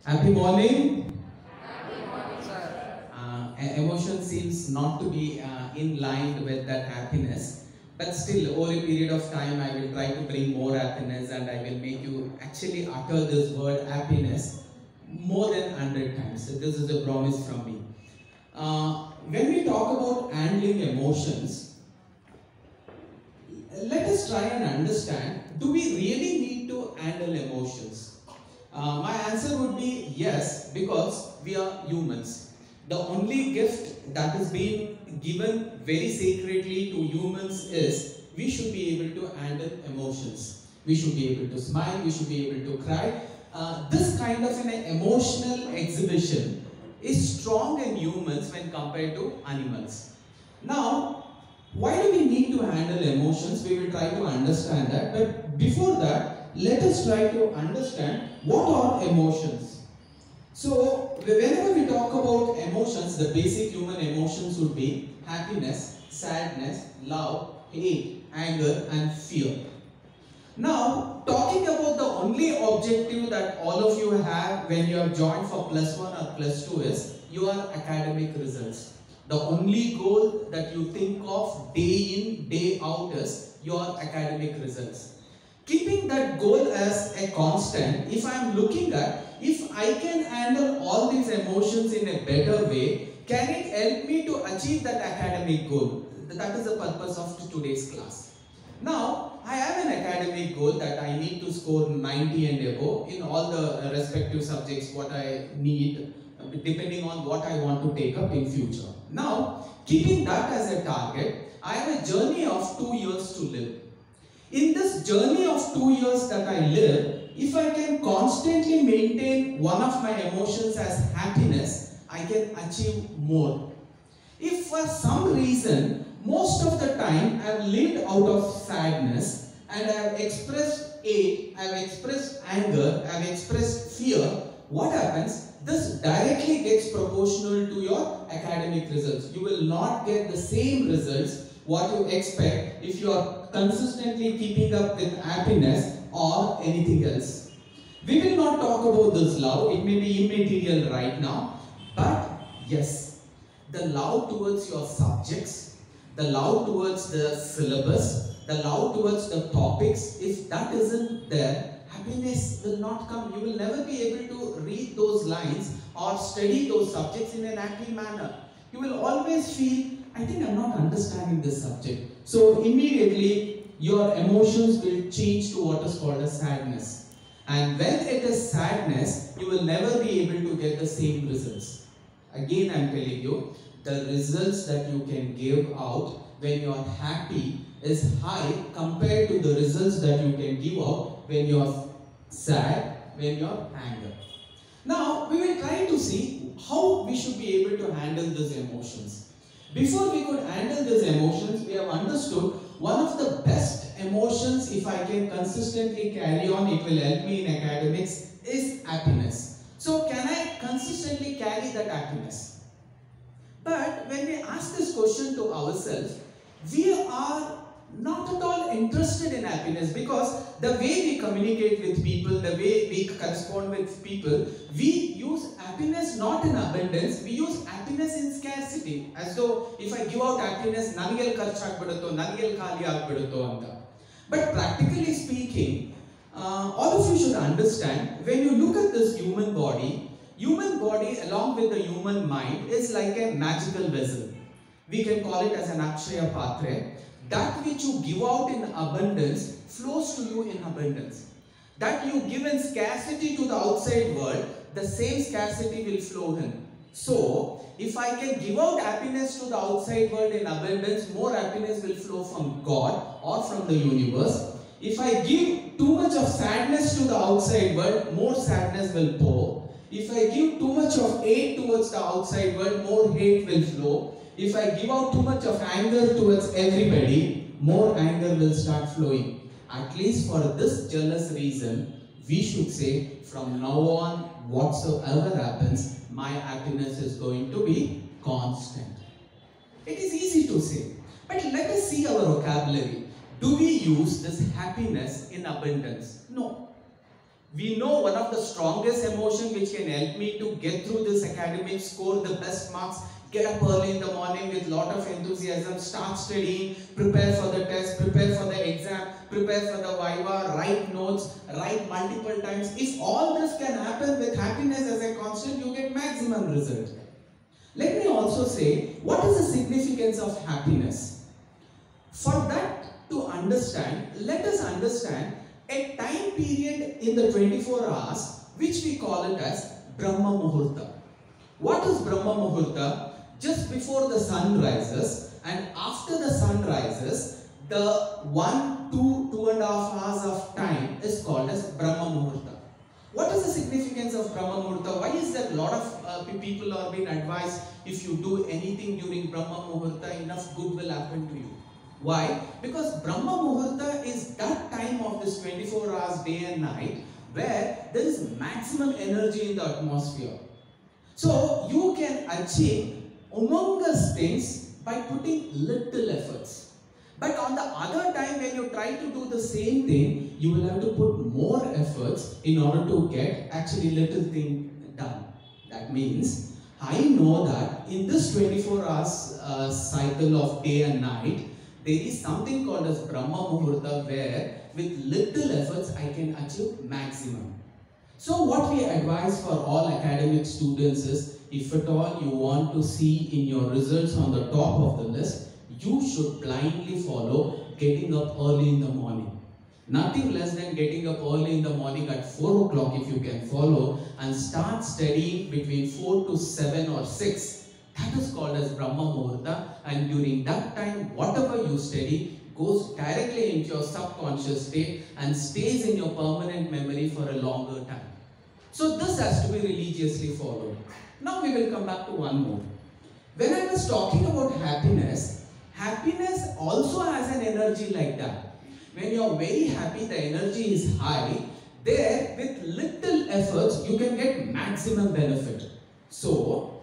Happy morning. Happy morning, sir. Emotion seems not to be in line with that happiness, but still, over a period of time, I will try to bring more happiness and I will make you actually utter this word happiness more than 100 times. So this is a promise from me. When we talk about handling emotions, let us try and understand, do we really need to handle emotions? My answer would be yes, because we are humans. The only gift that is being given very sacredly to humans is we should be able to handle emotions. We should be able to smile, we should be able to cry. This kind of an emotional exhibition is strong in humans when compared to animals. Now, why do we need to handle emotions? We will try to understand that. But before that, let us try to understand what are emotions. So, whenever we talk about emotions, the basic human emotions would be happiness, sadness, love, hate, anger, and fear. Now, talking about the only objective that all of you have when you have joined for +1 or +2 is your academic results. The only goal that you think of day in, day out is your academic results. Keeping that goal as a constant, if I am looking at, if I can handle all these emotions in a better way, can it help me to achieve that academic goal? That is the purpose of today's class. Now, I have an academic goal that I need to score 90 and above in all the respective subjects what I need depending on what I want to take up in future. Now, keeping that as a target, I have a journey of 2 years to live. In this journey of 2 years that I live, if I can constantly maintain one of my emotions as happiness, I can achieve more. If for some reason, most of the time I have lived out of sadness and I have expressed hate, I have expressed anger, I have expressed fear, what happens? This directly gets proportional to your academic results. You will not get the same results what you expect if you are consistently keeping up with happiness or anything else. We will not talk about this love, it may be immaterial right now, but yes, the love towards your subjects, the love towards the syllabus, the love towards the topics, if that isn't there, happiness will not come. You will never be able to read those lines or study those subjects in an happy manner. You will always feel, I think I'm not understanding this subject. So immediately your emotions will change to what is called as sadness. And when it is sadness, you will never be able to get the same results. Again, I'm telling you, the results that you can give out when you are happy is high compared to the results that you can give out when you are sad, when you are angry. Now, we will try to see how we should be able to handle these emotions. Before we could handle these emotions, we have understood one of the best emotions, if I can consistently carry on, it will help me in academics, is happiness. So, can I consistently carry that happiness? But when we ask this question to ourselves, we are not at all interested in happiness, because the way we communicate with people, the way we correspond with people, we use happiness not in abundance, we use happiness in scarcity. As though if I give out happiness, nanigel kharchagbiduttho, nanigel khali agbiduttho anta. But practically speaking, all of you should understand, when you look at this human body along with the human mind is like a magical vessel. We can call it as an Akshaya Patre. That which you give out in abundance flows to you in abundance. That you give in scarcity to the outside world, the same scarcity will flow in. So, if I can give out happiness to the outside world in abundance, more happiness will flow from God or from the universe. If I give too much of sadness to the outside world, more sadness will pour. If I give too much of hate towards the outside world, more hate will flow. If I give out too much of anger towards everybody, more anger will start flowing. At least for this jealous reason, we should say, from now on, whatsoever happens, my happiness is going to be constant. It is easy to say, but let us see our vocabulary. Do we use this happiness in abundance? No. We know one of the strongest emotion which can help me to get through this academic, score the best marks, get up early in the morning with lot of enthusiasm, start studying, prepare for the test, prepare for the exam, prepare for the viva, write notes, write multiple times. If all this can happen with happiness as a constant, you get maximum result. Let me also say, what is the significance of happiness? For that to understand, let us understand a time period in the 24 hours which we call it as Brahma Muhurta. What is Brahma Muhurta? Just before the sun rises and after the sun rises, the 2.5 hours of time is called as Brahma Muhurta. What is the significance of Brahma Muhurta? Why is that a lot of people are being advised, if you do anything during Brahma Muhurta, enough good will happen to you? Why? Because Brahma Muhurta is that time of this 24 hours day and night where there is maximum energy in the atmosphere. So you can achieve humongous things by putting little efforts. But on the other time, when you try to do the same thing, you will have to put more efforts in order to get actually little thing done. That means, I know that in this 24 hours cycle of day and night, there is something called as Brahma Muhurta where with little efforts I can achieve maximum. So what we advise for all academic students is, if at all you want to see in your results on the top of the list, you should blindly follow getting up early in the morning. Nothing less than getting up early in the morning at 4 o'clock if you can follow, and start studying between 4 to 7 or 6. That is called as Brahma Muhurta, and during that time whatever you study goes directly into your subconscious state and stays in your permanent memory for a longer time. So this has to be religiously followed. Now we will come back to one more. When I was talking about happiness, happiness also has an energy like that. When you are very happy, the energy is high. There, with little efforts, you can get maximum benefit. So,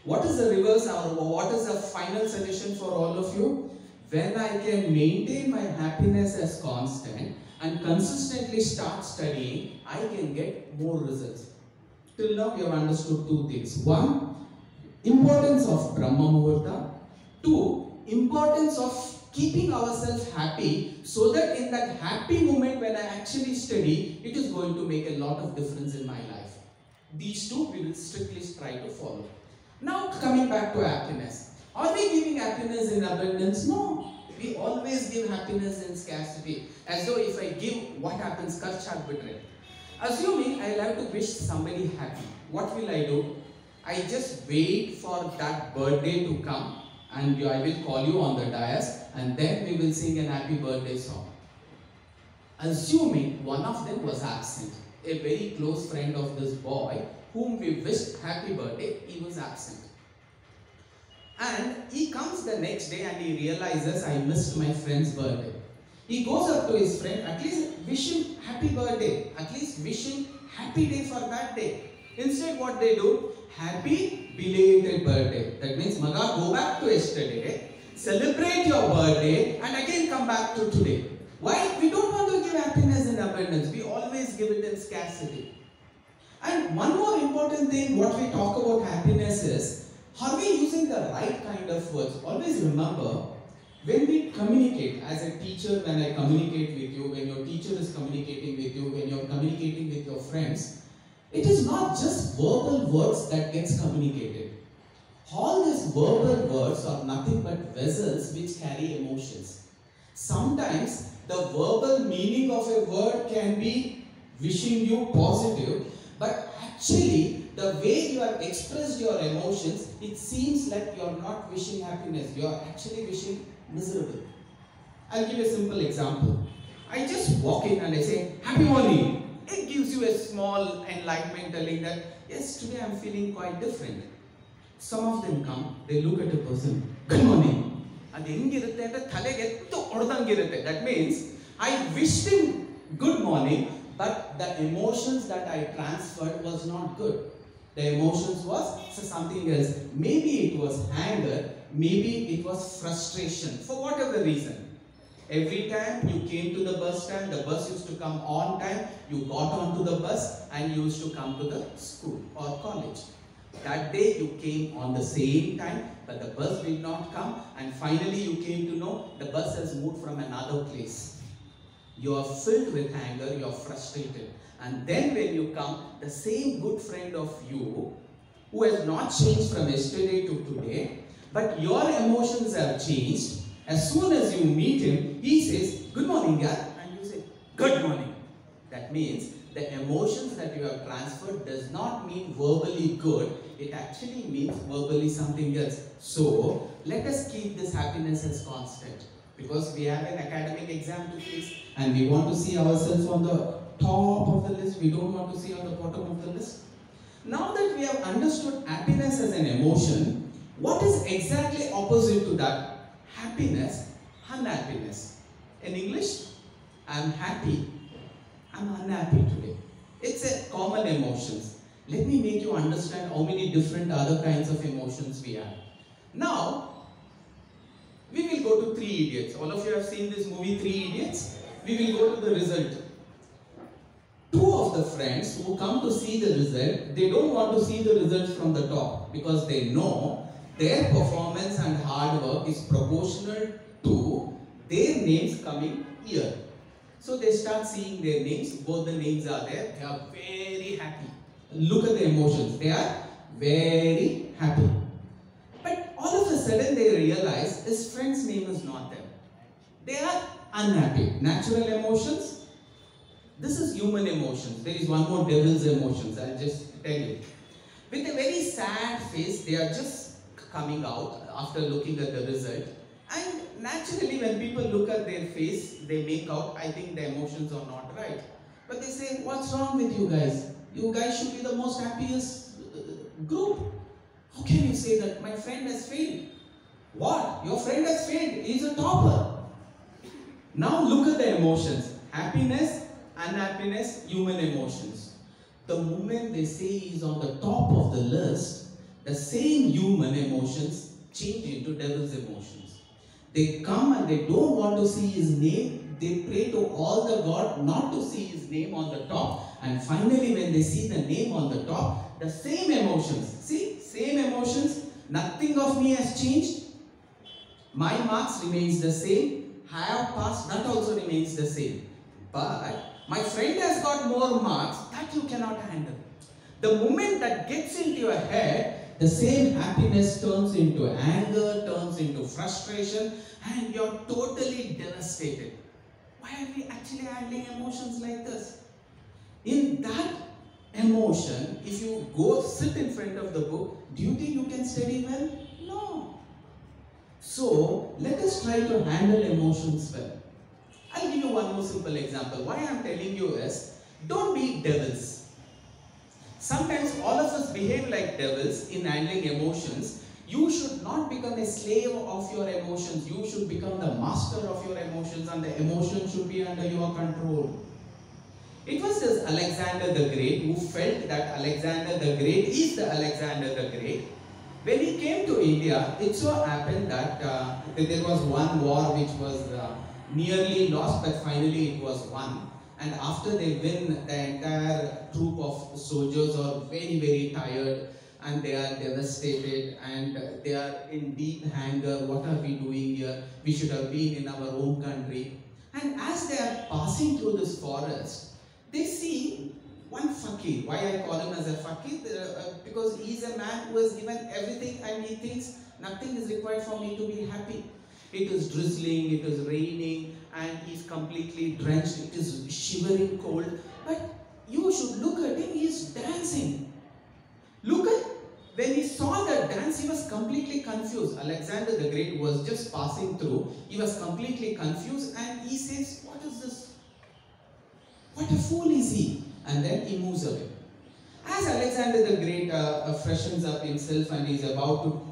what is the reverse or what is the final solution for all of you? When I can maintain my happiness as constant and consistently start studying, I can get more results. Till now, we have understood two things. One, importance of Brahma Muhurta. Two, importance of keeping ourselves happy, so that in that happy moment when I actually study, it is going to make a lot of difference in my life. These two we will strictly try to follow. Now coming back to happiness. Are we giving happiness in abundance? No. We always give happiness in scarcity. As though if I give, what happens? Karchak betray. Assuming I'll have to wish somebody happy. What will I do? I just wait for that birthday to come, and I will call you on the dais, and then we will sing an happy birthday song. Assuming one of them was absent, a very close friend of this boy whom we wished happy birthday, he was absent. And he comes the next day and he realizes, I missed my friend's birthday. He goes up to his friend, at least wish him happy birthday, at least wish him happy day for that day. Instead what they do, happy belated birthday. That means, Maga, go back to yesterday, celebrate your birthday, and again come back to today. Why? We don't want to give happiness in abundance. We always give it in scarcity. And one more important thing, what we talk about happiness is, are we using the right kind of words? Always remember, when we communicate, as a teacher, when I communicate with you, when your teacher is communicating with you, when you're communicating with your friends, it is not just verbal words that gets communicated. All these verbal words are nothing but vessels which carry emotions. Sometimes the verbal meaning of a word can be wishing you positive, but actually the way you have expressed your emotions, it seems like you are not wishing happiness, you are actually wishing miserable. I'll give a simple example. I just walk in and I say, happy morning. It gives you a small enlightenment telling that, yes, today I'm feeling quite different. Some of them come, they look at a person, good morning. That means, I wished him good morning, but the emotions that I transferred was not good. The emotions was something else. Maybe it was anger, maybe it was frustration, for whatever reason. Every time you came to the bus stand, the bus used to come on time, you got onto the bus and you used to come to the school or college. That day you came on the same time, but the bus did not come, and finally you came to know the bus has moved from another place. You are filled with anger, you are frustrated. And then when you come, the same good friend of you, who has not changed from yesterday to today, but your emotions have changed. As soon as you meet him, he says, "Good morning, yaar," and you say, "Good morning." That means the emotions that you have transferred does not mean verbally good, it actually means verbally something else. So, let us keep this happiness as constant, because we have an academic exam to face and we want to see ourselves on the top of the list, we don't want to see on the bottom of the list. Now that we have understood happiness as an emotion, what is exactly opposite to that? Happiness, unhappiness. In English, I'm happy, I'm unhappy today. It's a common emotions. Let me make you understand how many different other kinds of emotions we have. Now, we will go to Three Idiots. All of you have seen this movie, Three Idiots. We will go to the result. Two of the friends who come to see the result, they don't want to see the results from the top because they know their performance and hard work is proportional to their names coming here. So they start seeing their names, both the names are there, they are very happy. Look at the emotions, they are very happy. But all of a sudden they realize his friend's name is not there. They are unhappy. Natural emotions. This is human emotions. There is one more devil's emotions, I'll just tell you. With a very sad face, they are just coming out after looking at the result. And naturally, when people look at their face, they make out, I think the emotions are not right. But they say, what's wrong with you guys? You guys should be the most happiest group. How can you say that my friend has failed? What? Your friend has failed. He's a topper. Now look at the emotions. Happiness, unhappiness, human emotions. The moment they say he's on the top of the list, the same human emotions change into devil's emotions. They come and they don't want to see his name. They pray to all the God not to see his name on the top. And finally when they see the name on the top, the same emotions. See, same emotions. Nothing of me has changed. My marks remains the same. I have passed, that also remains the same. But my friend has got more marks, that you cannot handle. The moment that gets into your head, the same happiness turns into anger, turns into frustration, and you're totally devastated. Why are we actually handling emotions like this? In that emotion, if you go sit in front of the book, do you think you can study well? No. So, let us try to handle emotions well. I'll give you one more simple example. Why I'm telling you is, don't be devils. Sometimes all of us behave like devils in handling emotions. You should not become a slave of your emotions. You should become the master of your emotions, and the emotions should be under your control. It was this Alexander the Great who felt that Alexander the Great is the Alexander the Great. When he came to India, it so happened that there was one war which was nearly lost, but finally it was won. And after they win, the entire troop of soldiers are very, very tired and they are devastated and they are in deep anger. What are we doing here? We should have been in our own country. And as they are passing through this forest, they see one fakir. Why I call him as a fakir? Because he is a man who has given everything and he thinks nothing is required for me to be happy. It is drizzling, it is raining, and he's completely drenched, it is shivering cold. But you should look at him, he is dancing. Look at, when he saw that dance, he was completely confused. Alexander the Great was just passing through, he was completely confused, and he says, what is this? What a fool is he? And then he moves away. As Alexander the Great freshens up himself and is about to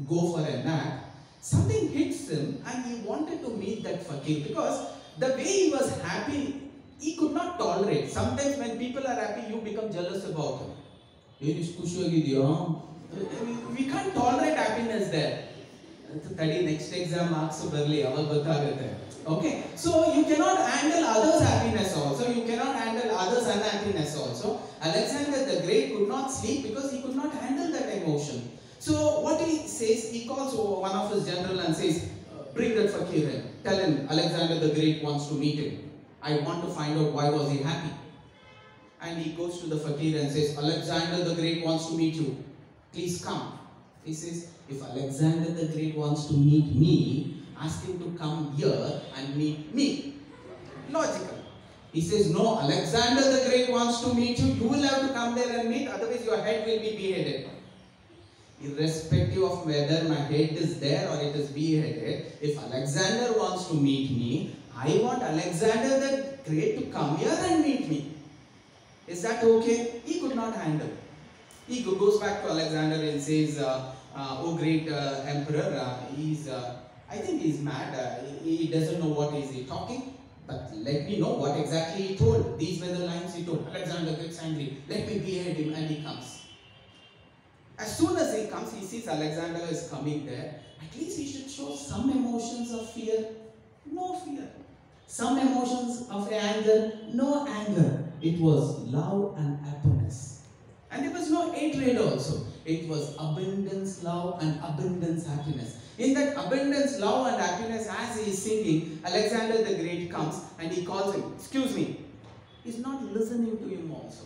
go for a nap, something hits him and he wanted to meet that fakir, because the way he was happy, he could not tolerate. Sometimes when people are happy, you become jealous about him. We can't tolerate happiness there. Tadi next exam marks barely aval gottagute. Okay, so you cannot handle others' happiness also. You cannot handle others' unhappiness also. Alexander the Great could not sleep because he could not handle that emotion. So what he says, he calls one of his general and says, bring that fakir in. Tell him Alexander the Great wants to meet him. I want to find out why was he happy. And he goes to the fakir and says, Alexander the Great wants to meet you. Please come. He says, if Alexander the Great wants to meet me, ask him to come here and meet me. Logical. He says, no, Alexander the Great wants to meet you. You will have to come there and meet, otherwise your head will be beheaded. Irrespective of whether my head is there or it is beheaded, if Alexander wants to meet me, I want Alexander the Great to come here and meet me. Is that okay? He could not handle. He goes back to Alexander and says, oh great emperor, I think he's mad. He doesn't know what is he talking. But let me know what exactly he told. These were the lines he told. Alexander gets angry. Let me behead him, and he comes. As soon as he comes, he sees Alexander is coming there. At least he should show some emotions of fear. No fear. Some emotions of anger. No anger. It was love and happiness. And there was no hatred also. It was abundance love and abundance happiness. In that abundance love and happiness, as he is singing, Alexander the Great comes and he calls him, excuse me. He's not listening to him also.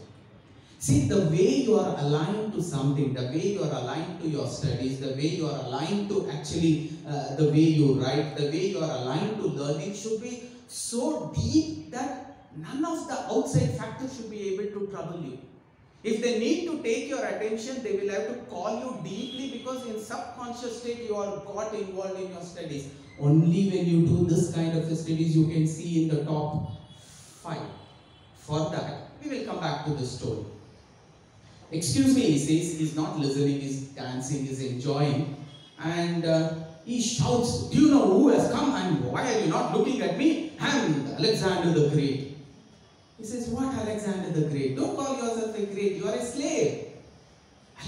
See, the way you are aligned to something, the way you are aligned to your studies, the way you are aligned to actually the way you write, the way you are aligned to learning should be so deep that none of the outside factors should be able to trouble you. If they need to take your attention, they will have to call you deeply because in subconscious state you are got involved in your studies. Only when you do this kind of studies you can see in the top 5. For that, we will come back to the story. Excuse me, he says, he's not listening, he's dancing, he's enjoying. And he shouts, do you know who has come and why are you not looking at me? I'm Alexander the Great. He says, what Alexander the Great? Don't call yourself a great, you are a slave.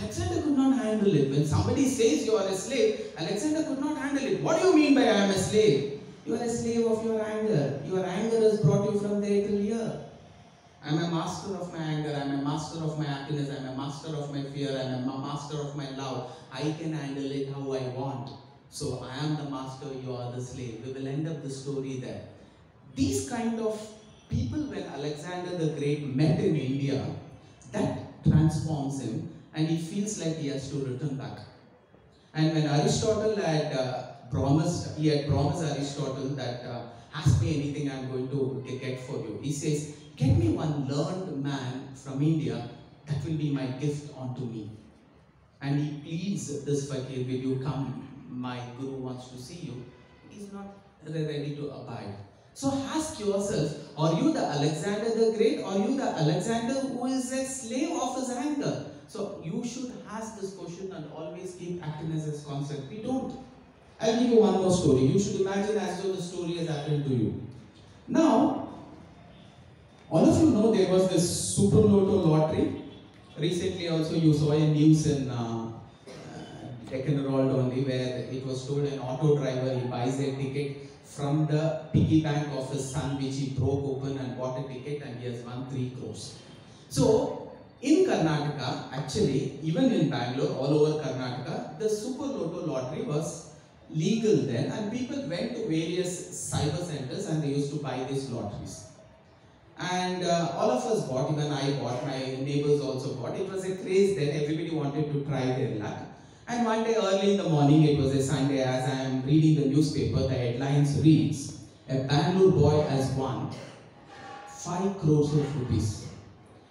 Alexander could not handle it. When somebody says you are a slave, Alexander could not handle it. What do you mean by I am a slave? You are a slave of your anger. Your anger has brought you from there till here. I am a master of my anger, I am a master of my happiness, I am a master of my fear, I am a master of my love. I can handle it how I want. So I am the master, you are the slave. We will end up the story there. These kind of people, when Alexander the Great met in India, that transforms him and he feels like he has to return back. And when Aristotle had promised Aristotle that ask me anything I am going to get for you. He says, get me one learned man from India, that will be my gift unto me. And he pleads this fakir, will you come? My guru wants to see you. He is not ready to abide. So ask yourself, are you the Alexander the Great or are you the Alexander who is a slave of his anger? So you should ask this question and always keep acting as a concept. We don't. I'll give you one more story. You should imagine as though the story has happened to you. Now, all of you know there was this Super Lotto lottery. Recently also you saw a news in Deccan Herald only where it was told an auto driver, he buys a ticket from the piggy bank of his son which he broke open and bought a ticket and he has won 3 crores. So, in Karnataka, actually, even in Bangalore, all over Karnataka, the Super Lotto lottery was legal then and people went to various cyber centers and they used to buy these lotteries. And all of us bought, even I bought, my neighbors also bought. It was a craze then, everybody wanted to try their luck. And one day early in the morning, it was a Sunday, as I am reading the newspaper, the headlines reads, a Bangalore boy has won 5 crores of rupees.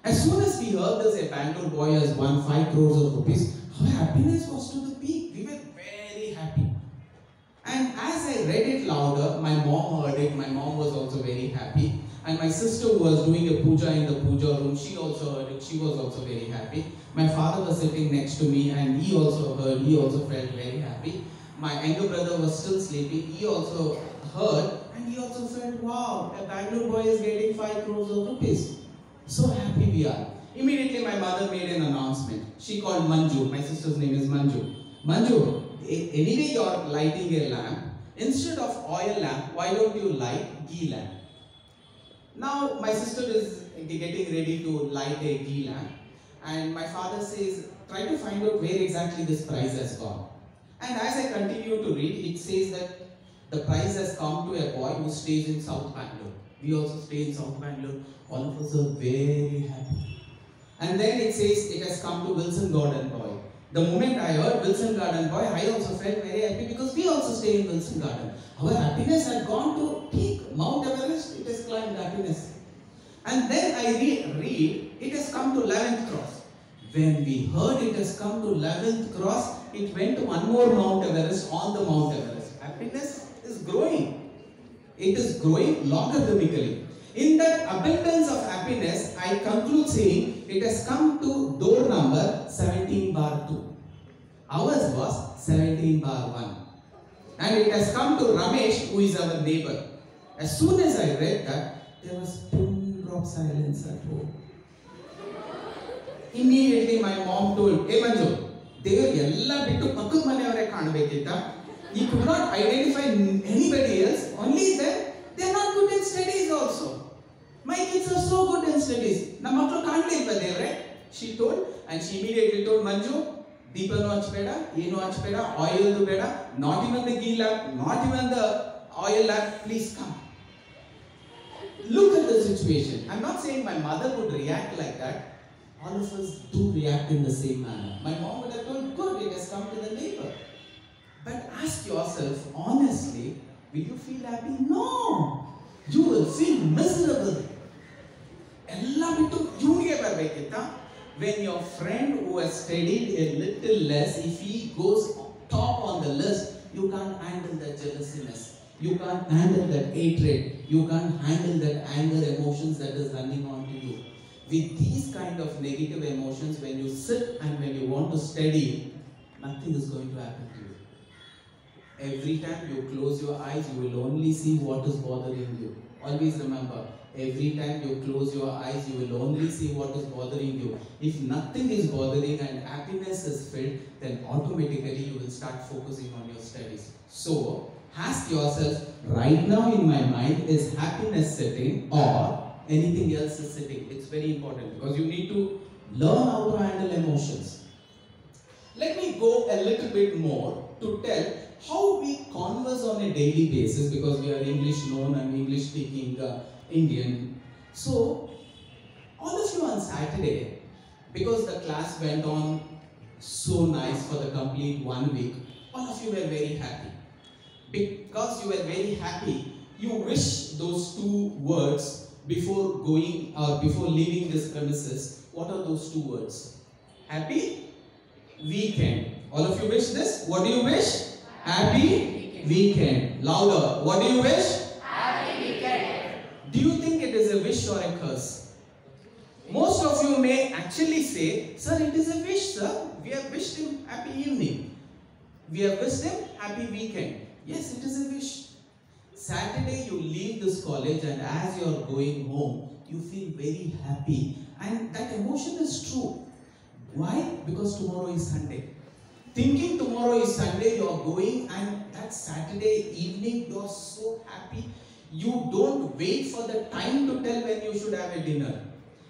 As soon as we heard this, a Bangalore boy has won 5 crores of rupees, our happiness was to the peak. We were very happy. And as I read it louder, my mom heard it, my mom was also very happy. And my sister who was doing a puja in the puja room, she also heard it, she was also very happy. My father was sitting next to me and he also heard, he also felt very happy. My younger brother was still sleeping, he also heard and he also felt, wow, a Bangalore boy is getting 5 crores of rupees. So happy we are. Immediately my mother made an announcement. She called Manju, my sister's name is Manju. Manju, anyway you are lighting a lamp. Instead of oil lamp, why don't you light ghee lamp? Now my sister is getting ready to light a ghee lamp, and my father says, try to find out where exactly this price has gone. And as I continue to read, it says that the prize has come to a boy who stays in South Bangalore. We also stay in South Bangalore. All of us are very happy. And then it says it has come to Wilson Garden Boy. The moment I heard Wilson Garden Boy, I also felt very happy because we also stay in Wilson Garden. Our happiness had gone to peak. Mount Everest, it has climbed happiness. And then I read, it has come to 11th cross. When we heard it has come to 11th cross, it went to one more Mount Everest on the Mount Everest. Happiness is growing. It is growing logarithmically. In that abundance of happiness, I conclude saying it has come to door number 17 bar 2. Ours was 17 bar 1. And it has come to Ramesh, who is our neighbor. As soon as I read that, there was pin drop silence at home. Immediately my mom told, hey Manju, he could not identify anybody else, only them. They are not good in studies also. My kids are so good in studies. She told, and she immediately told Manju, Deepa no achpeda, ye no achpeda, oil do beda, not even the ghee lamp, not even the oil lamp, please come. Look at the situation. I'm not saying my mother would react like that. All of us do react in the same manner. My mom would have told, good, it has come to the neighbor. But ask yourself, honestly, will you feel happy? No! You will feel miserable. When your friend who has studied a little less, if he goes top on the list, you can't handle that jealousiness. You can't handle that hatred. You can't handle that anger emotions that is running onto you. With these kind of negative emotions, when you sit and when you want to study, nothing is going to happen to you. Every time you close your eyes, you will only see what is bothering you. Always remember, every time you close your eyes, you will only see what is bothering you. If nothing is bothering and happiness is filled, then automatically you will start focusing on your studies. So, ask yourself, right now in my mind, is happiness sitting or anything else is sitting? It's very important because you need to learn how to handle emotions. Let me go a little bit more to tell how we converse on a daily basis, because we are English known and English speaking Indian. So, all of you on Saturday, because the class went on so nice for the complete 1 week, all of you were very happy. Because you were very happy, you wish those two words before going or before leaving this premises. What are those two words? Happy weekend. All of you wish this? What do you wish? Happy weekend. Louder. What do you wish? Happy weekend. Do you think it is a wish or a curse? Most of you may actually say, sir, it is a wish, sir. We have wished him happy evening. We have wished him happy weekend. Yes, it is a wish. Saturday you leave this college and as you are going home, you feel very happy. And that emotion is true. Why? Because tomorrow is Sunday. Thinking tomorrow is Sunday, you are going, and that Saturday evening you are so happy. You don't wait for the time to tell when you should have a dinner.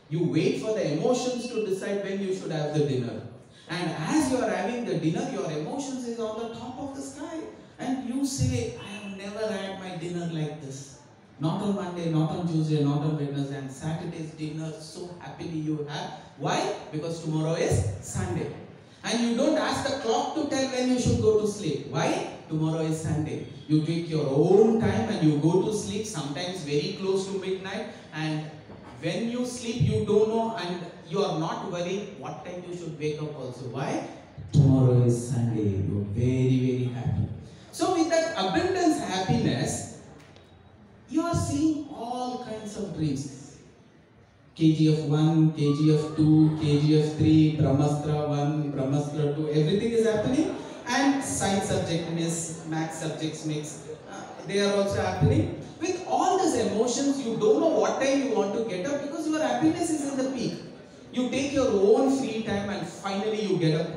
You wait for the emotions to decide when you should have the dinner. And as you are having the dinner, your emotions is on the top of the sky. And you say, I have never had my dinner like this. Not on Monday, not on Tuesday, not on Wednesday, and Saturday's dinner so happily you have. Why? Because tomorrow is Sunday. And you don't ask the clock to tell when you should go to sleep. Why? Tomorrow is Sunday. You take your own time and you go to sleep, sometimes very close to midnight. And when you sleep, you don't know and you are not worried what time you should wake up also. Why? Tomorrow is Sunday. You are very, very happy. So with that abundance happiness, you are seeing all kinds of dreams. KGF 1, KGF 2, KGF 3, Brahmastra 1, Brahmastra 2, everything is happening. And science subject miss, math subjects mix, they are also happening. With all these emotions, you don't know what time you want to get up because your happiness is in the peak. You take your own free time and finally you get up.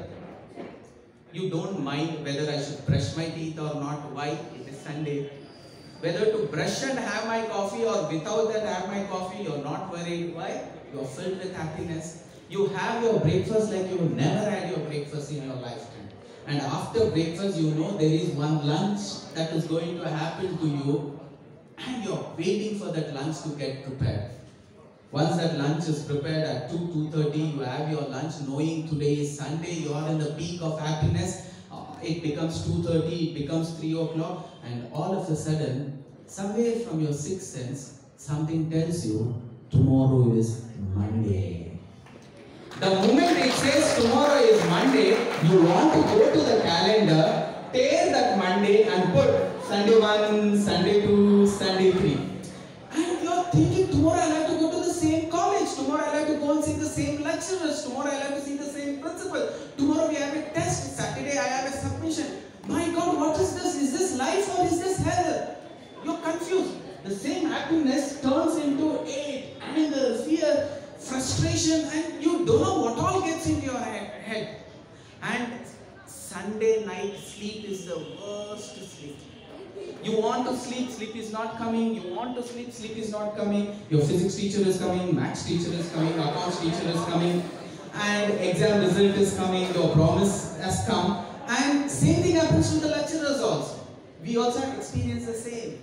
You don't mind whether I should brush my teeth or not. Why? It is Sunday. Whether to brush and have my coffee or without that have my coffee, you're not worried. Why? You're filled with happiness. You have your breakfast like you've never had your breakfast in your lifetime. And after breakfast, you know there is one lunch that is going to happen to you, and you're waiting for that lunch to get prepared. Once that lunch is prepared at 2:30, you have your lunch knowing today is Sunday, you are in the peak of happiness. It becomes 2:30, it becomes 3 o'clock, and all of a sudden, somewhere from your sixth sense, something tells you, tomorrow is Monday. The moment it says tomorrow is Monday, you want to go to the calendar, tear that Monday and put Sunday 1, Sunday 2, Sunday 3. And you're thinking, tomorrow I'll have to go to the same college, tomorrow I'll have to go and see the same lecturers, tomorrow I'll have to see the same principal, tomorrow we have a test, Saturday I have a submission. My God, what is this? Is this life or is this hell? You're confused. The same happiness turns into hate, anger, fear, frustration, and you don't know what all gets into your head. And Sunday night sleep is the worst sleep. You want to sleep, sleep is not coming. You want to sleep, sleep is not coming. Your physics teacher is coming, maths teacher is coming, accounts teacher is coming, and exam result is coming, your promise has come. And same thing happens to the lecturers also. We also experience the same.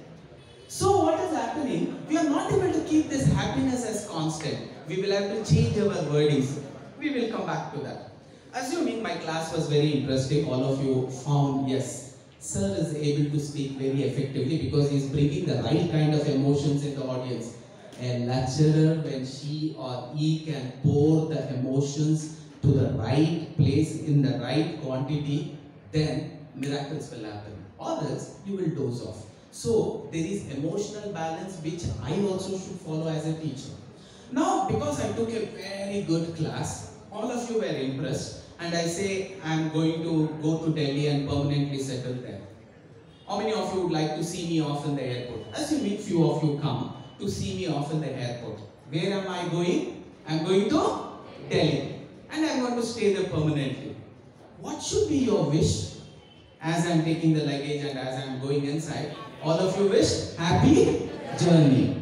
So what is happening? We are not able to keep this happiness as constant. We will have to change our wordings. We will come back to that. Assuming my class was very interesting, all of you found, yes, sir is able to speak very effectively because he is bringing the right kind of emotions in the audience. A lecturer, when she or he can pour the emotions to the right place in the right quantity, then miracles will happen. Or else you will doze off. So there is emotional balance which I also should follow as a teacher. Now, because I took a very good class, all of you were impressed, and I say I am going to go to Delhi and permanently settle there. How many of you would like to see me off in the airport? Assuming few of you come to see me off in the airport. Where am I going? I am going to Delhi, and I am going to stay there permanently. What should be your wish as I am taking the luggage and as I am going inside? All of you wish happy journey.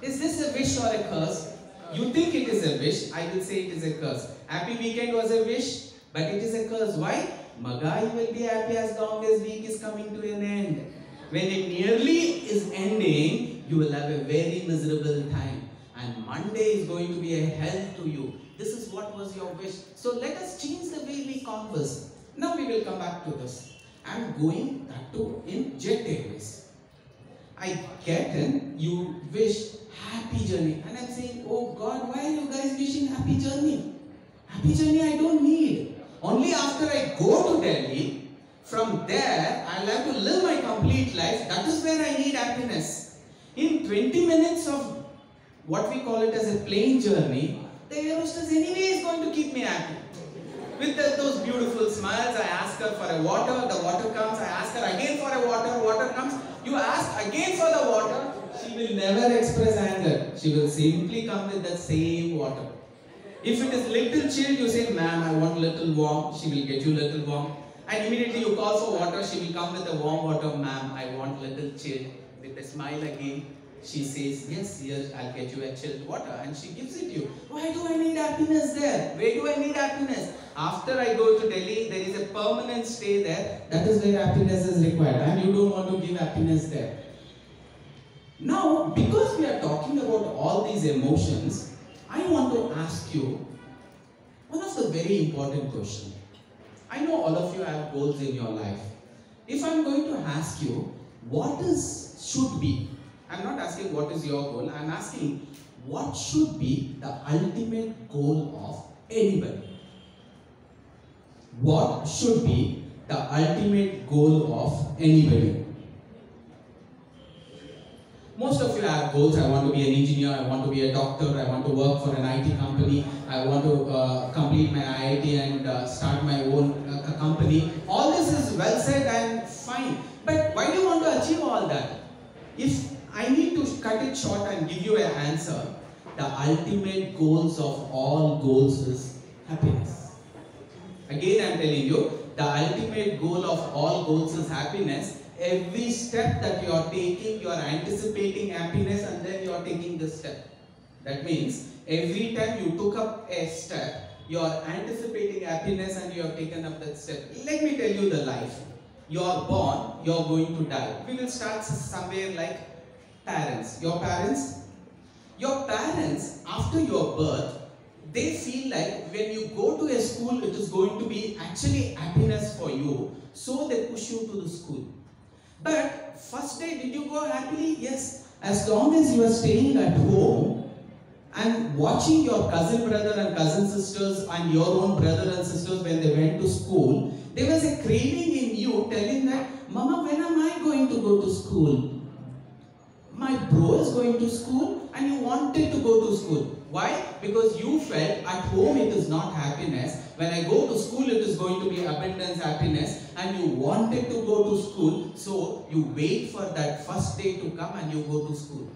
Is this a wish or a curse? You think it is a wish, I will say it is a curse. Happy weekend was a wish, but it is a curse. Why? Magai will be happy as long as week is coming to an end. When it nearly is ending, you will have a very miserable time. And Monday is going to be a hell to you. This is what was your wish. So let us change the way we converse. Now we will come back to this. I am going back to in Jet Airways. I get in, you wish happy journey. And I'm saying, oh God, why are you guys wishing happy journey? Happy journey I don't need. Only after I go to Delhi, from there I'll have to live my complete life. That is where I need happiness. In 20 minutes of what we call it as a plane journey, the air hostess anyway is going to keep me happy. With those beautiful smiles, I ask her for a water, the water comes, I ask her again for a water, water comes. You ask again for the water, she will never express anger. She will simply come with the same water. If it is little chilled, you say, ma'am, I want little warm. She will get you little warm. And immediately you call for water, she will come with the warm water. Ma'am, I want little chilled. With a smile again, she says, yes, yes, I'll get you a chilled water. And she gives it to you. Why do I need happiness there? Where do I need happiness? After I go to Delhi, there is a permanent stay there. That is where happiness is required. And you don't want to give happiness there. Now, because we are talking about all these emotions, I want to ask you one of the very important questions. I know all of you have goals in your life. If I'm going to ask you, what should be, I'm not asking what is your goal, I'm asking what should be the ultimate goal of anybody? What should be the ultimate goal of anybody? Most of you have goals. I want to be an engineer, I want to be a doctor, I want to work for an IT company, I want to complete my IIT and start my own company. All this is well said and fine. But why do you want to achieve all that? If I need to cut it short and give you an answer, the ultimate goals of all goals is happiness. Again, I am telling you, the ultimate goal of all goals is happiness. Every step that you are taking, you are anticipating happiness and then you are taking the step. That means every time you took up a step, you are anticipating happiness and you have taken up that step. Let me tell you the life. You are born, you are going to die. We will start somewhere like parents. Your parents, after your birth, they feel like when you go to a school, it is going to be actually happiness for you. So they push you to the school. But first day, did you go happily? Yes. As long as you are staying at home and watching your cousin brother and cousin sisters and your own brother and sisters when they went to school, there was a craving in you telling that, Mama, when am I going to go to school? My bro is going to school and you wanted to go to school. Why? Because you felt at home it is not happiness. When I go to school it is going to be abundance, happiness, and you wanted to go to school, so you wait for that first day to come and you go to school.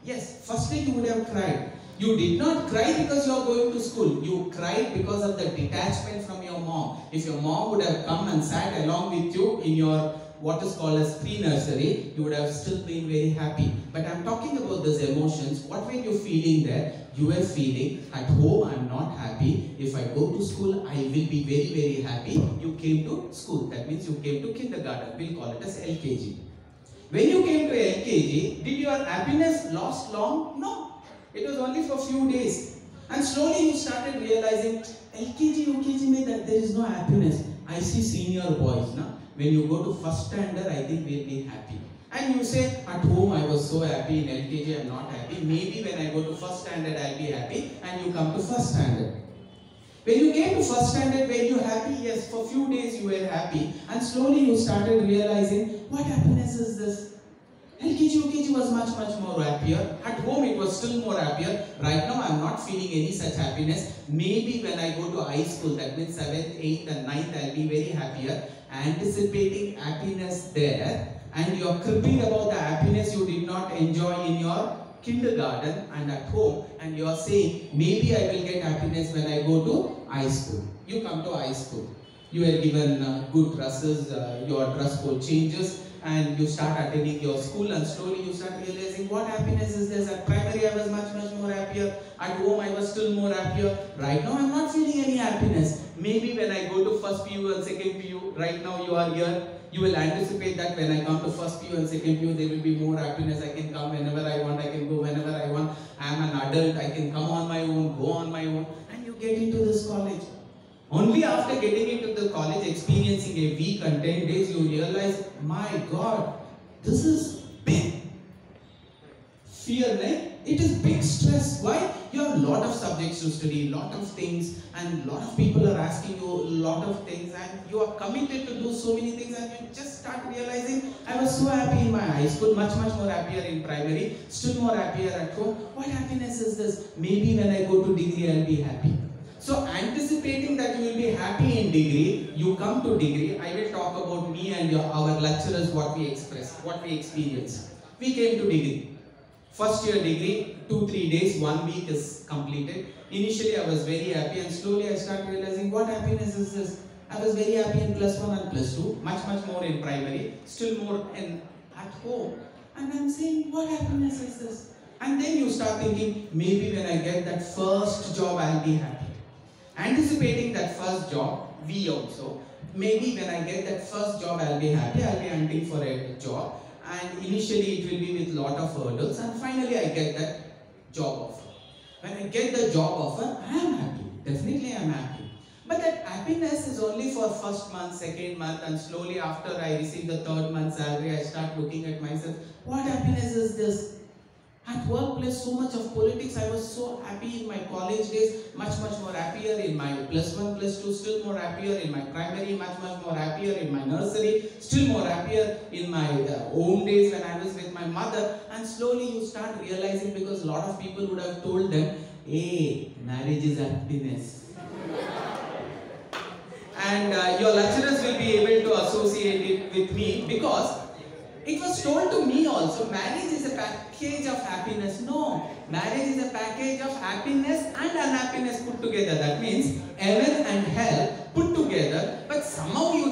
Yes, first day you would have cried. You did not cry because you are going to school. You cried because of the detachment from your mom. If your mom would have come and sat along with you in your what is called as pre-nursery, you would have still been very happy. But I'm talking about these emotions. What were you feeling there? You were feeling, at home I'm not happy. If I go to school, I will be very, very happy. You came to school. That means you came to kindergarten. We'll call it as LKG. When you came to LKG, did your happiness last long? No. It was only for a few days. And slowly you started realizing, LKG, UKG, there is no happiness. I see senior boys now. When you go to first standard, I think we'll be happy. And you say, at home I was so happy, in LKG I'm not happy. Maybe when I go to first standard, I'll be happy. And you come to first standard. When you came to first standard, were you happy? Yes, for few days you were happy. And slowly you started realizing, what happiness is this? LKG, UKG was much more happier. At home it was still more happier. Right now I'm not feeling any such happiness. Maybe when I go to high school, that means 7th, 8th and 9th, I'll be very happier. Anticipating happiness there, and you are cribbing about the happiness you did not enjoy in your kindergarten and at home, and you are saying, maybe I will get happiness when I go to high school. You come to high school. You are given good dresses, your dress code changes, and you start attending your school, and slowly you start realizing what happiness is this. At primary I was much more happier. At home I was still more happier. Right now I'm not feeling any happiness. Maybe when I go to first PU and second PU, right now you are here, you will anticipate that when I come to first PU and second PU, there will be more happiness. I can come whenever I want, I can go whenever I want. I am an adult, I can come on my own, go on my own, and you get into this college. Only after getting into the college, experiencing a week and 10 days, you realize, my God, this is big fear, right? It is big stress. Why? You have a lot of subjects to study, lot of things, and lot of people are asking you a lot of things, and you are committed to do so many things, and you just start realizing, I was so happy in my high school, much more happier in primary, still more happier at home. What happiness is this? Maybe when I go to degree, I'll be happy. So anticipating that you will be happy in degree, you come to degree. I will talk about me and our lecturers, what we express, what we experience. We came to degree. First year degree, 2-3 days, 1 week is completed. Initially I was very happy, and slowly I started realizing, what happiness is this? I was very happy in +1 and +2, much more in primary, still more at home. And I'm saying, what happiness is this? And then you start thinking, maybe when I get that first job, I'll be happy. Anticipating that first job, we also, maybe when I get that first job, I'll be happy, I'll be hunting for a job. And initially it will be with lot of hurdles, and finally I get that job offer. When I get the job offer, I am happy. Definitely I am happy. But that happiness is only for first month, second month, and slowly after I receive the third month salary, I start looking at myself, what happiness is this? At workplace, so much of politics. I was so happy in my college days, much more happier in my +1, +2, still more happier in my primary, much more happier in my nursery, still more happier in my home days when I was with my mother. And slowly you start realizing, because a lot of people would have told them, hey, marriage is happiness. And your lecturers will be able to associate it with me, because it was told to me also, marriage is a package of happiness. No, marriage is a package of happiness and unhappiness put together. That means heaven and hell put together, but somehow you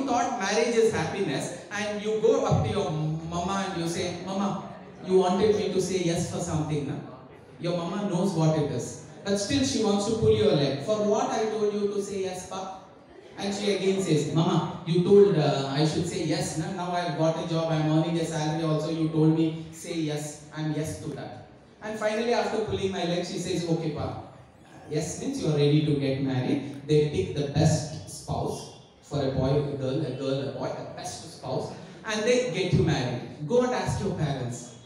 marriage is happiness, and you go up to your mama and you say, Mama, you wanted me to say yes for something, na? Your mama knows what it is. But still she wants to pull your leg. For what I told you to say yes for? And she again says, Mama, you told I should say yes. Na? Now I've got a job, I'm earning a salary also. You told me say yes. I'm yes to that. And finally after pulling my leg, she says, okay, Pa. Yes means you are ready to get married. They pick the best spouse for a boy, a girl, a boy, the best spouse. And they get you married. Go and ask your parents.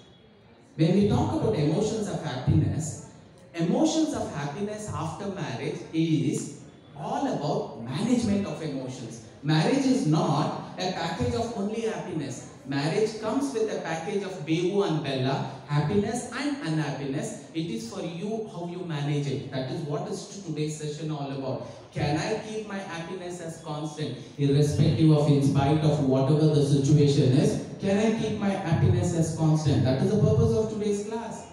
When we talk about emotions of happiness after marriage is all about management of emotions. Marriage is not a package of only happiness. Marriage comes with a package of Bebu and Bella, happiness and unhappiness. It is for you how you manage it. That is what is today's session all about. Can I keep my happiness as constant, irrespective of, in spite of whatever the situation is? Can I keep my happiness as constant? That is the purpose of today's class.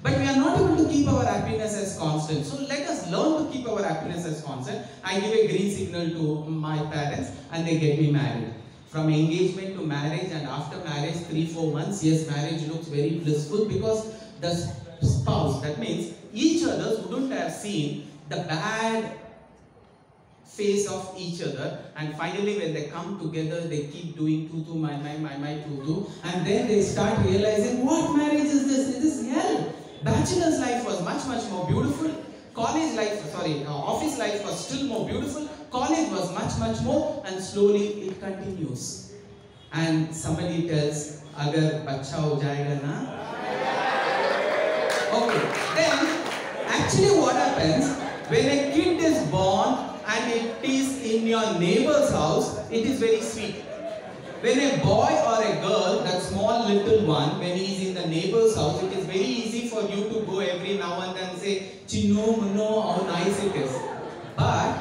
But we are not able to keep our happiness as constant. So let us learn to keep our happiness as constant. I give a green signal to my parents and they get me married. From engagement to marriage, and after marriage 3-4 months, yes, marriage looks very blissful because the spouse, that means each other wouldn't have seen the bad face of each other, and finally when they come together they keep doing tutu my tutu, and then they start realizing, what marriage is this? It is hell. Bachelor's life was much more beautiful. College life, office life was still more beautiful. College was much more, and slowly it continues. And somebody tells, agar bacha ho jayega na? Okay, then actually what happens, when a kid is born and it is in your neighbor's house, it is very sweet. When a boy or a girl, that small little one, when he is in the neighbor's house, it is very easy for you to go every now and then say, Chino, Muno, how nice it is. But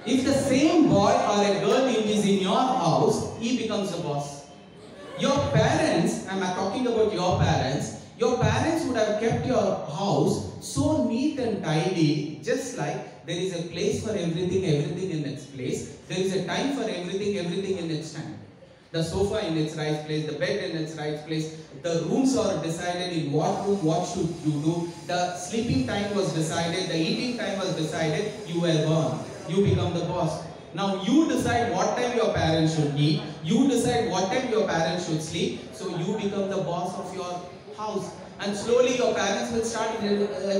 if the same boy or a girl is in your house, he becomes the boss. Your parents, I'm talking about your parents would have kept your house so neat and tidy, just like there is a place for everything in its place. There is a time for everything in its time. The sofa in its right place, the bed in its right place, the rooms are decided in what room, what should you do, the sleeping time was decided, the eating time was decided, you were born. You become the boss. Now you decide what time your parents should eat, you decide what time your parents should sleep, so you become the boss of your house. And slowly your parents will start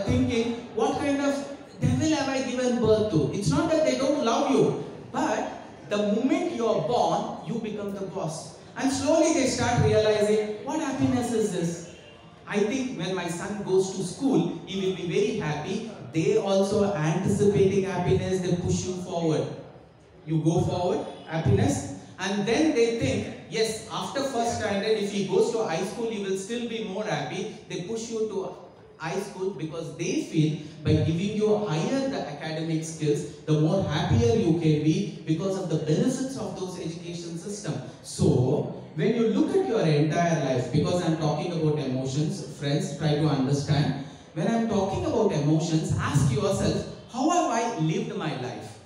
thinking, what kind of devil have I given birth to? It's not that they don't love you, but the moment you are born, you become the boss. And slowly they start realizing, what happiness is this? I think when my son goes to school, he will be very happy. They also anticipating happiness, they push you forward. You go forward, happiness, and then they think, yes, after first standard, if he goes to high school, he will still be more happy. They push you to high school because they feel by giving you higher the academic skills, the more happier you can be because of the benefits of those education system. So, when you look at your entire life, because I'm talking about emotions, friends, try to understand. When I'm talking about emotions, ask yourself, how have I lived my life?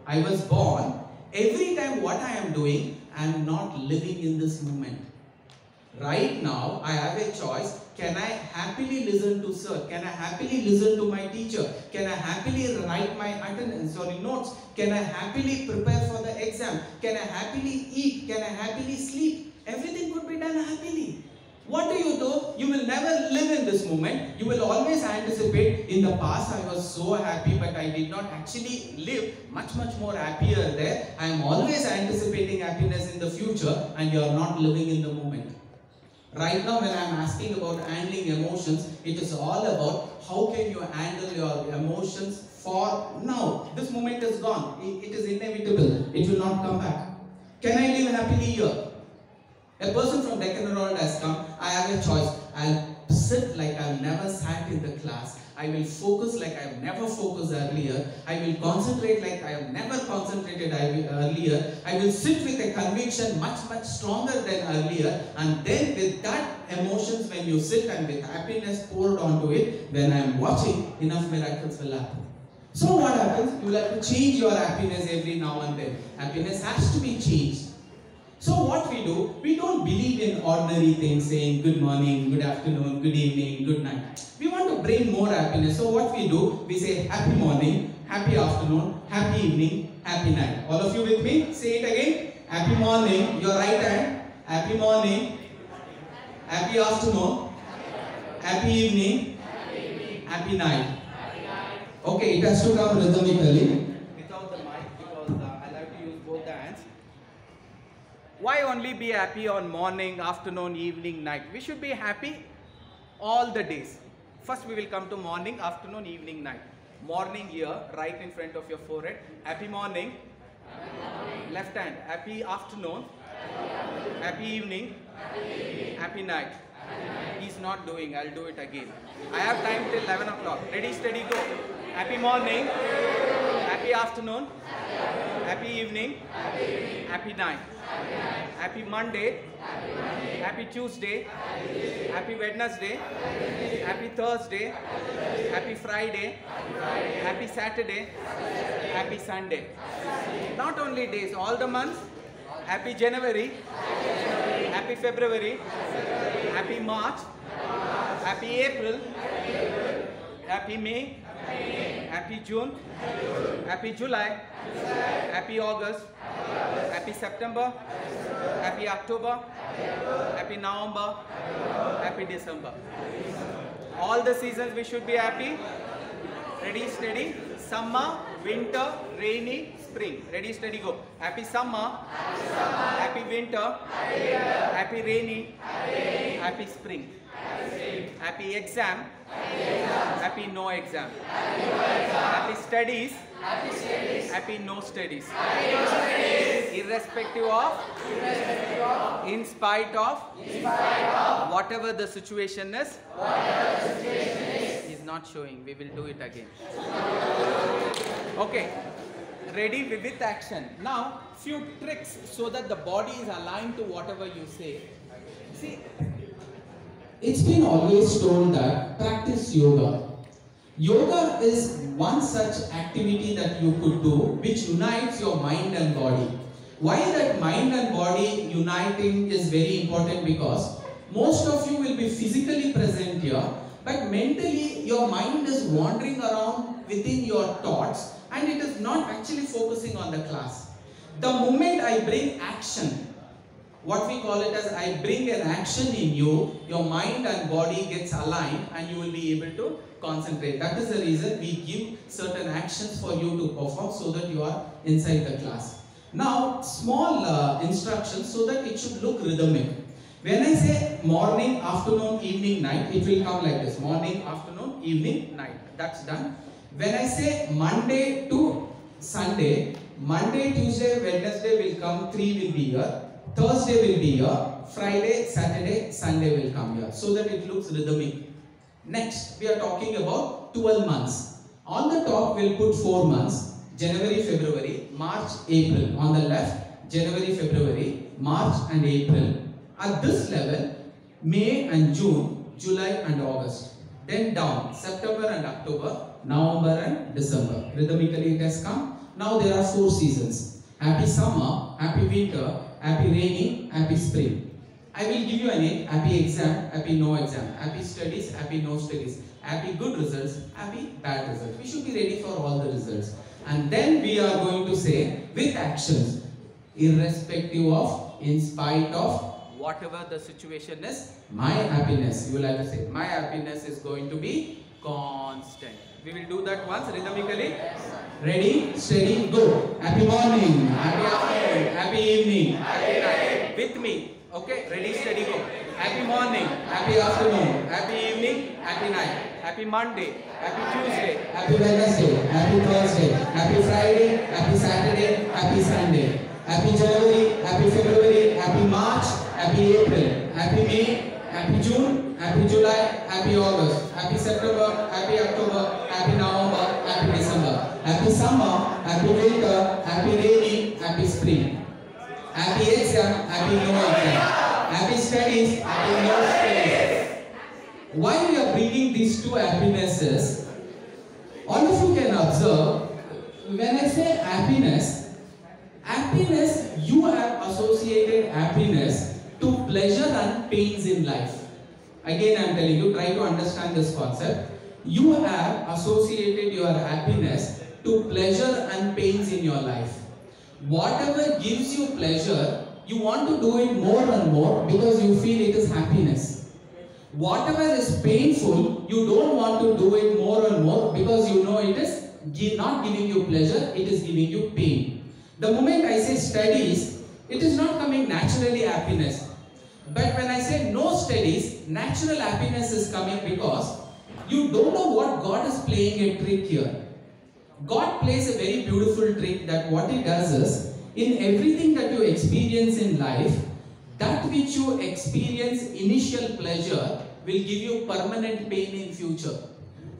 I was born. Every time what I am doing, I am not living in this moment. Right now, I have a choice. Can I happily listen to sir? Can I happily listen to my teacher? Can I happily write my attendance or notes? Can I happily prepare for the exam? Can I happily eat? Can I happily sleep? Everything could be done happily. What do? You will never live in this moment. You will always anticipate, in the past I was so happy, but I did not actually live much more happier there. I am always anticipating happiness in the future, and you are not living in the moment. Right now, when I am asking about handling emotions, it is all about how can you handle your emotions for now. This moment is gone. It is inevitable. It will not come back. Can I live happily here? A person from Deccan Herald has come. I have a choice. I'll sit like I've never sat in the class. I will focus like I have never focused earlier. I will concentrate like I have never concentrated earlier. I will sit with a conviction much stronger than earlier. And then with that emotions, when you sit and with happiness poured onto it, when I am watching, enough miracles will happen. So what happens? You will have to change your happiness every now and then. Happiness has to be changed. So what we don't believe in ordinary things saying good morning, good afternoon, good evening, good night. We want to bring more happiness. So what we say happy morning, happy afternoon, happy evening, happy night. All of you with me? Say it again. Happy morning, your right hand. Happy morning, happy afternoon, happy evening, happy night. Okay, it has to come rhythmically. Without the mic because I like to use both the hands. Why only be happy on morning, afternoon, evening, night? We should be happy all the days. First we will come to morning, afternoon, evening, night. Morning here, right in front of your forehead. Happy morning. Left hand. Happy afternoon. Happy evening. Happy night. He's not doing. I'll do it again. I have time till 11 o'clock. Ready, steady, go. Happy morning. Happy afternoon. Happy evening. Happy night. Happy Monday. Happy Tuesday. Happy Wednesday. Happy Thursday. Happy Friday. Happy Saturday. Happy Sunday. Not only days, all the months. Happy January. Happy February. Happy March. Happy April. Happy May. Happy June. Happy July. Happy August. Happy September. Happy October. Happy November. Happy December. All the seasons we should be happy. Ready, steady. Summer, winter, rainy, spring. Ready, steady, go. Happy summer. Happy winter. Happy rainy. Happy spring. Happy exam. Happy no exam. Happy studies. Happy no studies. Irrespective of, in spite of, whatever the situation is, is not showing. We will do it again. Okay. Ready with action. Now, few tricks so that the body is aligned to whatever you say. See, it's been always told that practice yoga. Yoga is one such activity that you could do which unites your mind and body. Why that mind and body uniting is very important? Because most of you will be physically present here, but mentally your mind is wandering around within your thoughts and it is not actually focusing on the class. The moment I bring action, what we call it as I bring an action in you, your mind and body gets aligned and you will be able to concentrate. That is the reason we give certain actions for you to perform so that you are inside the class. Now, small instructions so that it should look rhythmic. When I say morning, afternoon, evening, night, it will come like this. Morning, afternoon, evening, night. That's done. When I say Monday to Sunday, Monday, Tuesday, Wednesday will come, 3 will be here. Thursday will be here, Friday, Saturday, Sunday will come here, so that it looks rhythmic. Next, we are talking about 12 months. On the top, we'll put 4 months, January, February, March, April. On the left, January, February, March and April. At this level, May and June, July and August. Then down, September and October, November and December. Rhythmically it has come. Now there are 4 seasons. Happy summer, happy winter, happy rainy, happy spring. I will give you a name. Happy exam, happy no exam. Happy studies, happy no studies. Happy good results, happy bad results. We should be ready for all the results. And then we are going to say with actions, irrespective of, in spite of, whatever the situation is, my happiness. You will have to say, my happiness is going to be constant. We will do that once rhythmically. Ready, steady, go. Happy morning, happy afternoon, happy evening, happy night. With me. Okay, ready, steady, go. Happy morning, happy afternoon, happy evening, happy night. Happy Monday, happy Tuesday, happy Wednesday, happy Thursday, happy Friday, happy Saturday, happy Sunday. Happy January, happy February, happy March, happy April, happy May, happy June, happy July, happy August, happy September, happy October, happy November, happy December. Happy summer, happy winter, happy rainy, happy spring. Happy exam, happy no exam. Happy studies, happy no studies. Why we are bringing these two happinesses, all of you can observe, when I say happiness, happiness you have associated happiness to pleasure and pains in life. Again, I am telling you, try to understand this concept. You have associated your happiness to pleasure and pains in your life. Whatever gives you pleasure, you want to do it more and more because you feel it is happiness. Whatever is painful, you don't want to do it more and more because you know it is not giving you pleasure, it is giving you pain. The moment I say studies, it is not coming naturally happiness. But when I say no studies, natural happiness is coming because you don't know what God is playing a trick here. God plays a very beautiful trick that what He does is, in everything that you experience in life, that which you experience initial pleasure will give you permanent pain in future.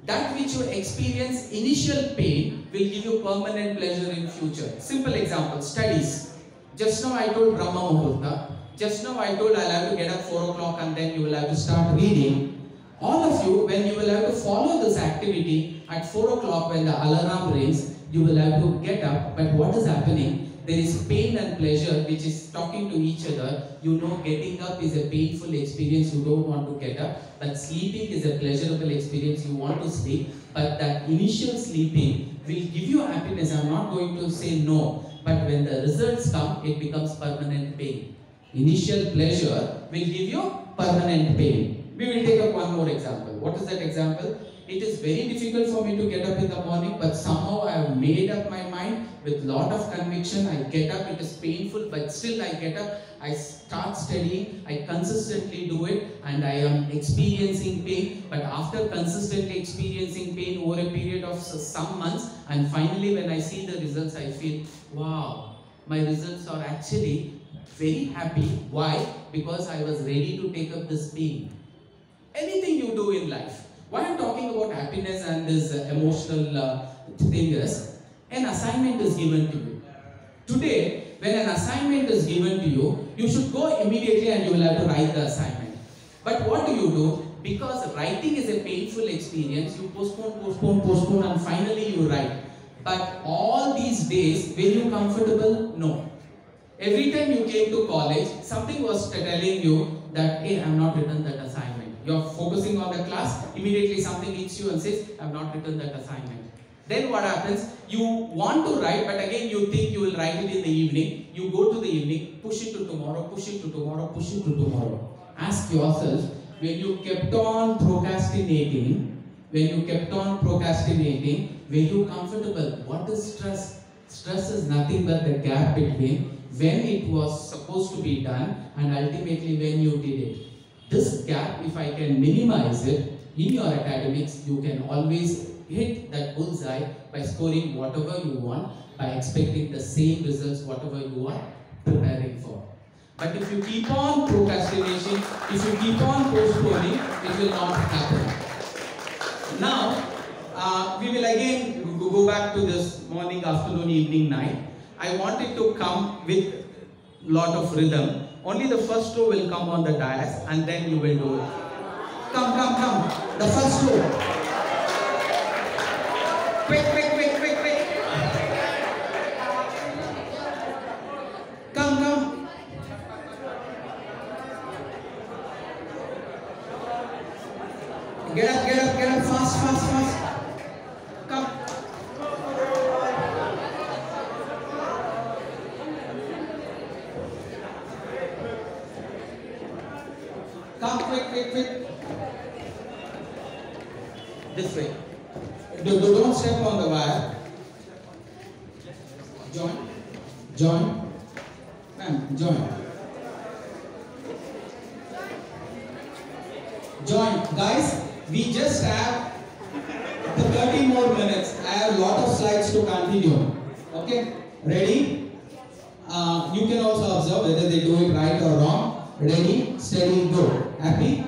That which you experience initial pain will give you permanent pleasure in future. Simple example, studies. Just now I told Brahma Muhurta. Just now I told I'll have to get up 4 o'clock and then you will have to start reading. All of you, when you will have to follow this activity at 4 o'clock when the alarm rings, you will have to get up. But what is happening? There is pain and pleasure which is talking to each other. You know, getting up is a painful experience, you don't want to get up. But sleeping is a pleasurable experience, you want to sleep. But that initial sleeping will give you happiness. I'm not going to say no. But when the results come, it becomes permanent pain. Initial pleasure will give you permanent pain. We will take up one more example. What is that example? It is very difficult for me to get up in the morning, but somehow I have made up my mind with lot of conviction. I get up, it is painful, but still I get up, I start studying, I consistently do it, and I am experiencing pain. But after consistently experiencing pain over a period of some months, and finally when I see the results, I feel, wow, my results are actually very happy. Why? Because I was ready to take up this pain. Anything you do in life. Why I'm talking about happiness and this emotional thing is, an assignment is given to you. Today, when an assignment is given to you, you should go immediately and you will have to write the assignment. But what do? Because writing is a painful experience, you postpone and finally you write. But all these days, were you comfortable? No. Every time you came to college, something was telling you that, hey, I have not written that assignment. You're focusing on the class, immediately something hits you and says, I have not written that assignment. Then what happens? You want to write, but again you think you will write it in the evening. You go to the evening, push it to tomorrow, push it to tomorrow, push it to tomorrow. Ask yourself, when you kept on procrastinating, were you comfortable? What is stress? Stress is nothing but the gap between when it was supposed to be done and ultimately when you did it. This gap, if I can minimize it in your academics, you can always hit that bullseye by scoring whatever you want, by expecting the same results whatever you are preparing for. But if you keep on procrastination, if you keep on postponing, it will not happen. Now, we will again go back to this morning, afternoon, evening, night. I want it to come with lot of rhythm. Only the first row will come on the dais and then you will do it. Come. The first row. Quick. Come. Get up, fast. Come. Come quick. This way. Don't step on the wire. Join. Ma'am, join. Guys, we just have 30 more minutes. I have a lot of slides to continue. Okay? Ready? You can also observe whether they do it right or wrong. Ready, steady, go. Happy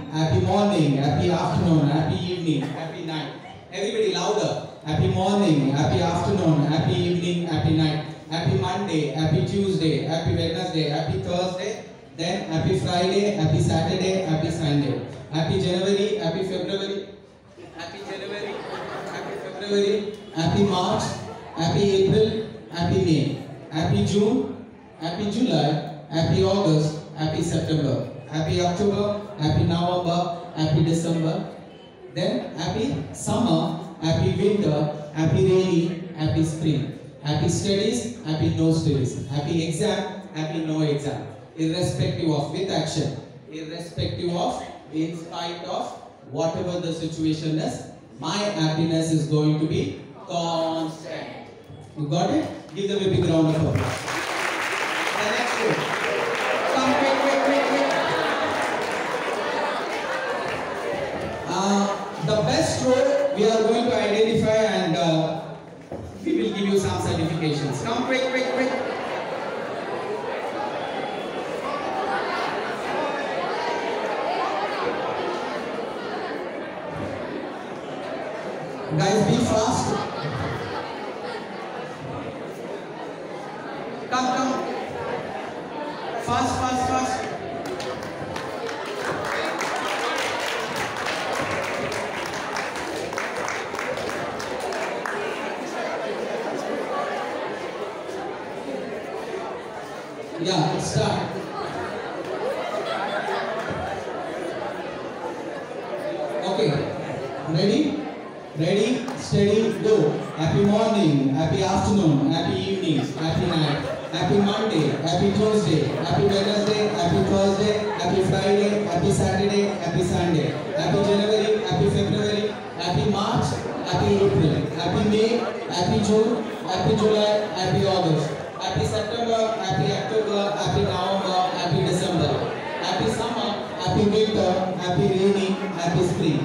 morning, happy afternoon, happy evening, happy night. Everybody louder. Happy morning, happy afternoon, happy evening, happy night. Happy Monday, happy Tuesday, happy Wednesday, happy Thursday. Then happy Friday, happy Saturday, happy Sunday. Happy January, happy February, happy January, happy February, happy March, happy April, happy May, happy June, happy July, happy August, happy September, happy October, happy November, happy December. Then happy summer, happy winter, happy rainy, happy spring. Happy studies, happy no studies. Happy exam, happy no exam. Irrespective of, with action. Irrespective of, in spite of, whatever the situation is, my happiness is going to be constant. You got it? Give them a big round of applause. The next one. Come quick. The best role we are going to identify, and we will give you some certifications. Come quick. Guys, be fast. Come. Fast. Yeah, start. Okay, ready, steady, go. Happy morning, happy afternoon, happy evening, happy night, happy Monday, happy Tuesday, happy Wednesday, happy Thursday, happy Friday, happy Saturday, happy Sunday, happy January, happy February, happy March, happy April, happy May, happy June, happy July, happy August, happy September, happy October, happy November, happy December, happy summer, happy winter, happy rainy, happy spring,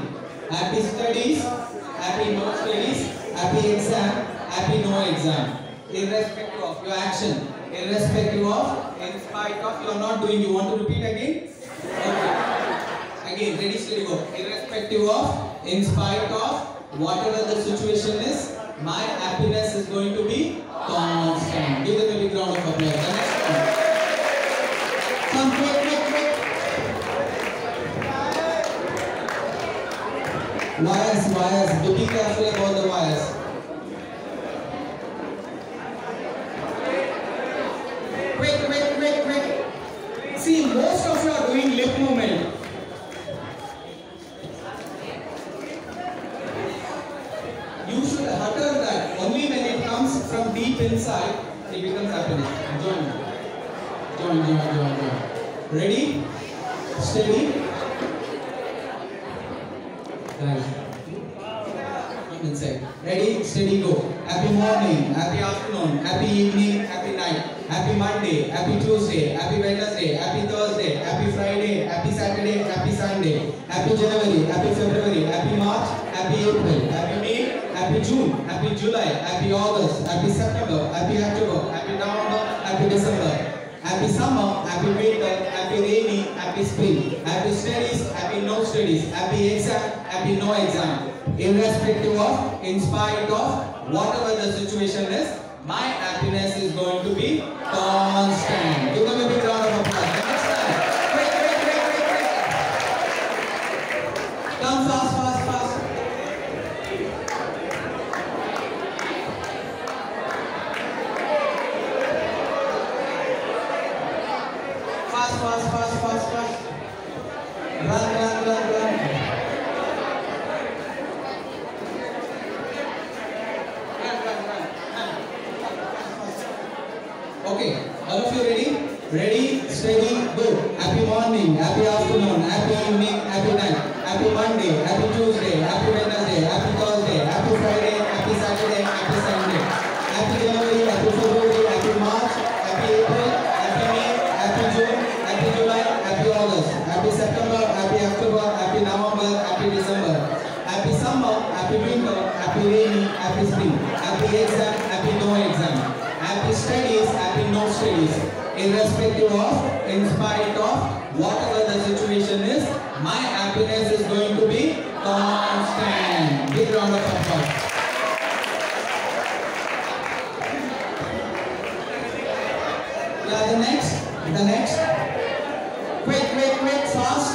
happy studies, happy no studies, happy exam, happy no exam, irrespective of your action, irrespective of, in spite of, you are not doing, you want to repeat again? Okay. Again, ready, steady, go. Irrespective of, in spite of, whatever the situation is, my happiness is going to be constant. Give them a big round of applause. The next one. Come quick. Wires. Be careful about the wires. Quick. See, most of you are doing lip movement. You should utter that. Only when it comes from deep inside, it becomes happiness. Join. Ready? Steady. Guys, come inside. Ready? Steady, go. Happy morning, happy afternoon, happy evening, happy night, happy Monday, happy Tuesday, happy Wednesday, happy Thursday, happy Friday, happy Saturday, happy Sunday, happy January, happy February, happy March, happy April, happy May, happy June, happy July, happy August, happy September, happy October, happy November, happy December. Happy summer, happy winter, happy rainy, happy spring, happy studies, happy no studies, happy exam, happy no exam. Irrespective of, in spite of, whatever the situation is, my happiness is going to be constant. Give them a big round of applause. Next time. Quick. Come fast. Fast. Run. Okay, all of you ready? Ready, steady, go. Happy morning, happy afternoon, happy evening, happy night, happy Monday, happy Tuesday, happy Wednesday, happy Thursday, happy Friday, happy Saturday, happy Sunday, happy January, happy February, happy March, happy April, happy May, happy June, happy July, happy August, happy September, happy October, happy November, happy December, happy summer, happy winter, happy rainy, happy spring, happy exam, happy no exam, happy studies, happy no studies, irrespective of, in spite of, whatever the situation is, my happiness is going to be constant. Big round of applause. Yeah, the next. Quick, fast.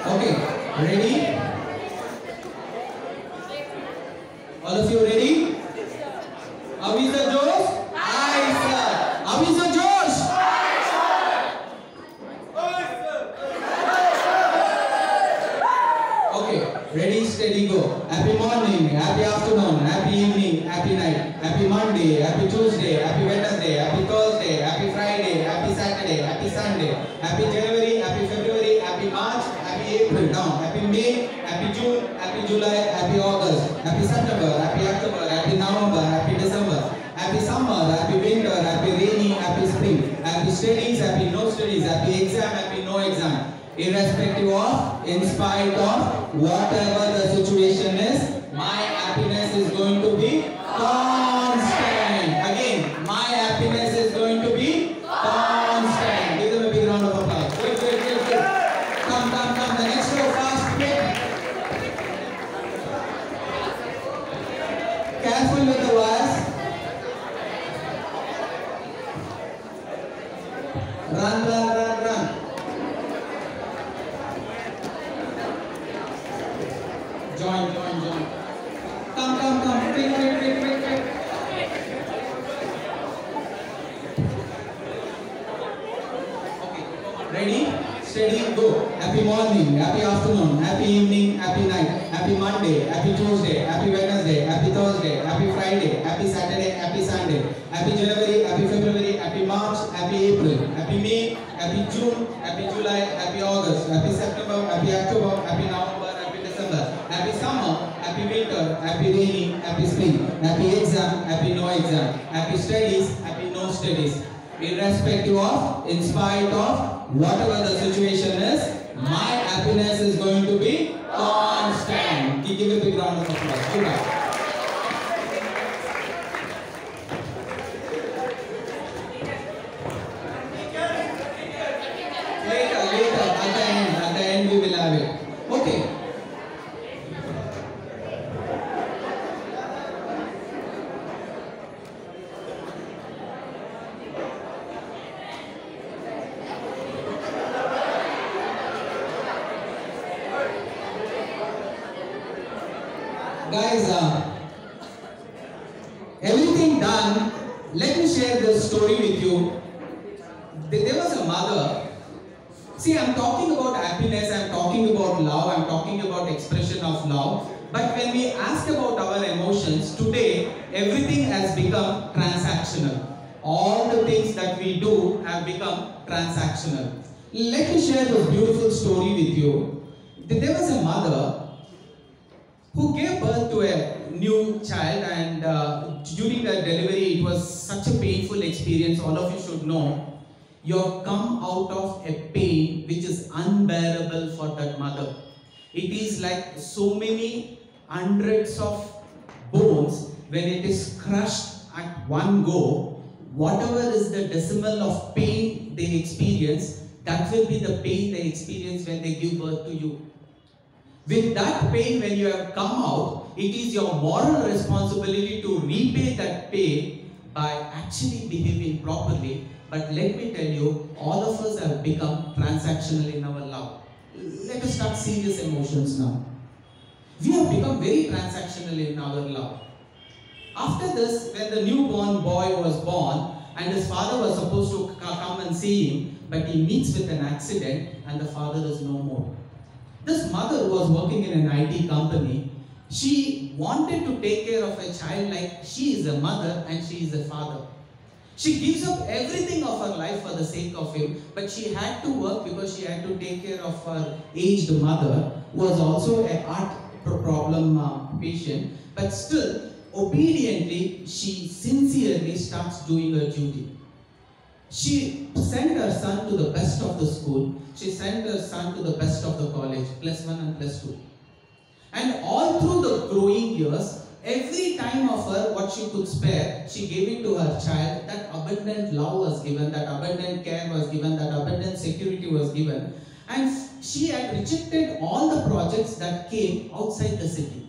Okay, ready? All of you ready? How is the Josh? Aye, sir. How is the Josh? Okay, ready, steady, go. Happy morning, happy afternoon, happy evening, happy night, happy Monday, happy Tuesday, happy Wednesday, happy Thursday, happy Friday, happy Saturday, happy Sunday, happy January, happy February, happy March, happy April, now, happy May, happy June, happy July, happy August, happy September, happy October, happy November, happy December, happy summer, happy winter, happy rainy, happy spring, happy studies, happy no studies, happy exam, happy no exam. Irrespective of, in spite of, whatever the situation is, my happiness is going to be constant. Again, my happiness is going to be constant. Give them a big round of applause. Good, good, good, good. Come, come, come. The next row, fast, quick. Careful with the wires. Run, run, run, run. Join, join, join. Come, come, come. Quick, quick, quick, quick, quick. Okay. Ready? Steady, go. Happy morning, happy afternoon, happy evening, happy night, happy Monday, happy Tuesday, happy Wednesday, happy Thursday, happy Friday, happy Saturday, happy Sunday, happy January, happy February, happy March, happy April, happy May, happy June, happy July, happy August, happy September, happy October, happy November, happy December, happy summer, happy winter, happy rainy, happy spring, happy exam, happy no exam, happy studies, happy no studies. Irrespective of, in spite of, whatever the situation is, my happiness is going to be constant. Give a big round of applause. Good luck. Later, at the end we will have it. Okay. Guys, everything done. Let me share this story with you. There was a mother. See, I'm talking about happiness, I'm talking about love, I'm talking about expression of love. But when we ask about our emotions, today everything has become transactional. All the things that we do have become transactional. Let me share this beautiful story with you. There was a mother who gave birth to a new child, and during the delivery it was such a painful experience. All of you should know. You have come out of a pain which is unbearable for that mother. It is like so many hundreds of bones when it is crushed at one go. Whatever is the decimal of pain they experience, that will be the pain they experience when they give birth to you. With that pain, when you have come out, it is your moral responsibility to repay that pain by actually behaving properly. But let me tell you, all of us have become transactional in our love. Let us start serious emotions now. We have become very transactional in our love. After this, when the newborn boy was born and his father was supposed to come and see him, but he meets with an accident and the father is no more. This mother was working in an IT company. She wanted to take care of a child like she is a mother and she is a father. She gives up everything of her life for the sake of him, but she had to work because she had to take care of her aged mother, who was also a heart problem patient. But still, obediently, she sincerely starts doing her duty. She sent her son to the best of the school. She sent her son to the best of the college, +1 and +2. And all through the growing years, every time of her, what she could spare, she gave it to her child. That abundant love was given, that abundant care was given, that abundant security was given. And she had rejected all the projects that came outside the city.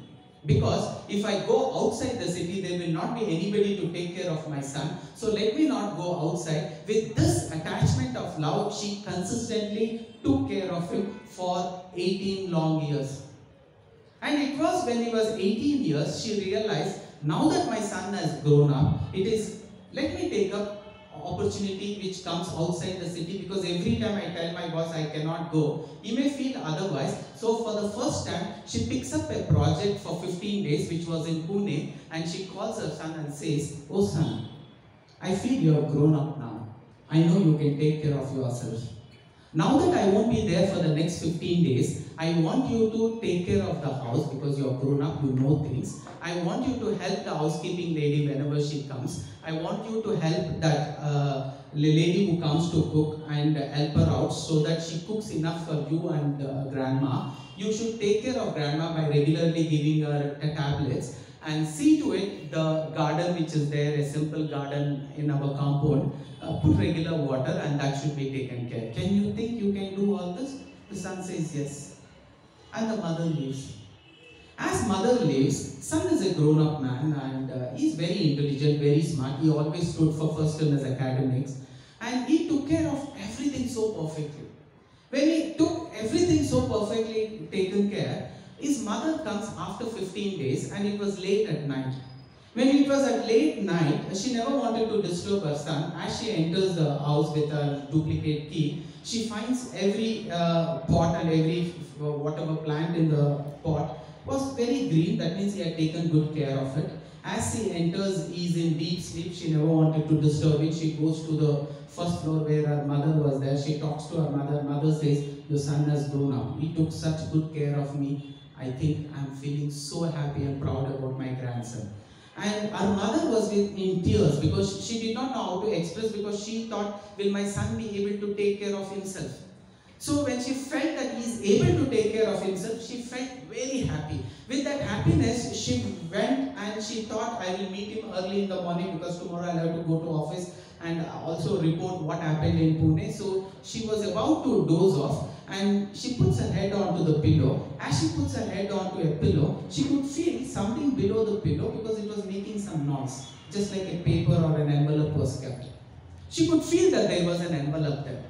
Because if I go outside the city, there will not be anybody to take care of my son. So let me not go outside. With this attachment of of love, she consistently took care of him for 18 long years. And it was when he was 18 years, she realized, now that my son has grown up, let me take up opportunity which comes outside the city, because every time I tell my boss I cannot go, he may feel otherwise. So for the first time, she picks up a project for 15 days which was in Pune, and she calls her son and says, "Oh son, I feel you have grown up now. I know you can take care of yourself. Now that I won't be there for the next 15 days, I want you to take care of the house because you have grown up, you know things. I want you to help the housekeeping lady whenever she comes. I want you to help that lady who comes to cook and help her out so that she cooks enough for you and grandma. You should take care of grandma by regularly giving her tablets, and see to it the garden which is there, a simple garden in our compound, put regular water and that should be taken care. Can you think you can do all this?" The son says yes. And the mother leaves. As mother leaves, son is a grown-up man and he's very intelligent, very smart. He always stood for first in his academics and he took care of everything so perfectly. When he took everything so perfectly taken care, his mother comes after 15 days and it was late at night. When it was at late night, she never wanted to disturb her son. As she enters the house with a duplicate key, she finds every pot and every whatever plant in the pot was very green. That means he had taken good care of it. As he enters, he is in deep sleep. She never wanted to disturb it. She goes to the first floor where her mother was there. She talks to her mother. Mother says, "Your son has grown up. He took such good care of me. I think I'm feeling so happy and proud about my grandson." And our mother was in tears because she did not know how to express, because she thought, will my son be able to take care of himself? So when she felt that he is able to take care of himself, she felt very happy. With that happiness, she went and she thought, I will meet him early in the morning because tomorrow I'll have to go to office and also report what happened in Pune. So she was about to doze off and she puts her head onto the pillow. As she puts her head onto a pillow, she could feel something below the pillow because it was making some noise, just like a paper or an envelope was kept. She could feel that there was an envelope there.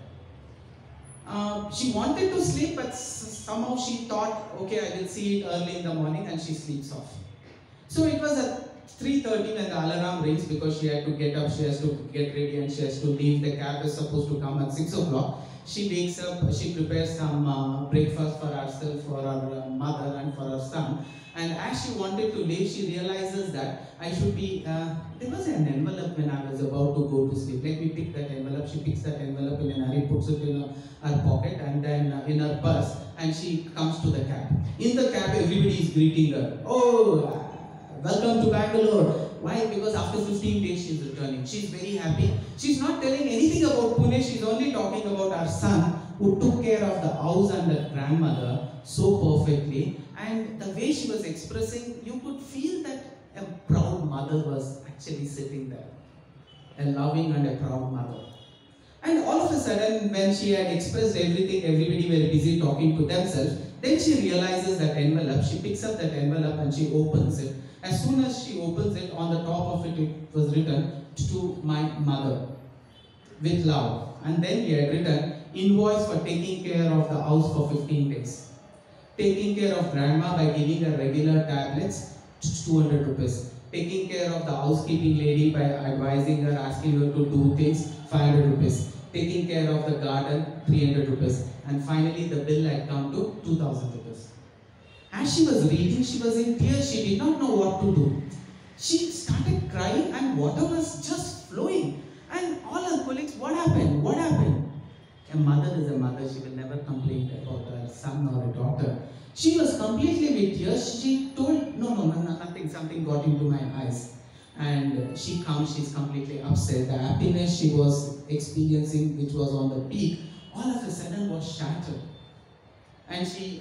She wanted to sleep, but somehow she thought, okay, I will see it early in the morning, and she sleeps off. So it was at 3:30 when the alarm rings because she had to get up, she has to get ready and she has to leave. The cab is supposed to come at 6 o'clock. She wakes up, she prepares some breakfast for herself, for her mother and for her son. And as she wanted to leave, she realizes that I should be, there was an envelope when I was about to go to sleep. Let me pick that envelope. She picks that envelope in a hurry, puts it in her pocket and then in her purse, and she comes to the cab. In the cab, everybody is greeting her. "Oh, welcome to Bangalore." Why? Because after 15 days she's returning. She's very happy. She's not telling anything about Pune. She's only talking about her son who took care of the house and her grandmother so perfectly. And the way she was expressing, you could feel that a proud mother was actually sitting there. A loving and a proud mother. And all of a sudden, when she had expressed everything, everybody were busy talking to themselves. Then she realizes that envelope. She picks up that envelope and she opens it. As soon as she opens it, on the top of it, it was written, "To my mother, with love." And then he had written, "Invoice for taking care of the house for 15 days. Taking care of grandma by giving her regular tablets, 200 rupees. Taking care of the housekeeping lady by advising her, asking her to do things, 500 rupees. Taking care of the garden, 300 rupees. And finally, the bill had come to 2000 rupees. As she was reading, she was in tears. She did not know what to do. She started crying and water was just flowing. And all her colleagues, "What happened? What happened?" A mother is a mother. She will never complain about her son or a daughter. She was completely with tears. She told, no, nothing. Something got into my eyes. And she comes, she's completely upset. The happiness she was experiencing, which was on the peak, all of a sudden was shattered. And she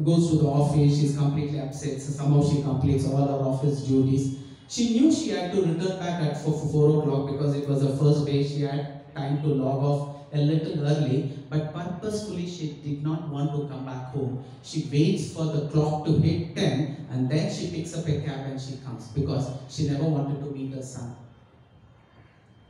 goes to the office. She's completely upset. So somehow she completes all her office duties. She knew she had to return back at 4 o'clock because it was the first day. She had time to log off a little early, but purposefully she did not want to come back home. She waits for the clock to hit 10 and then she picks up a cab and she comes because she never wanted to meet her son.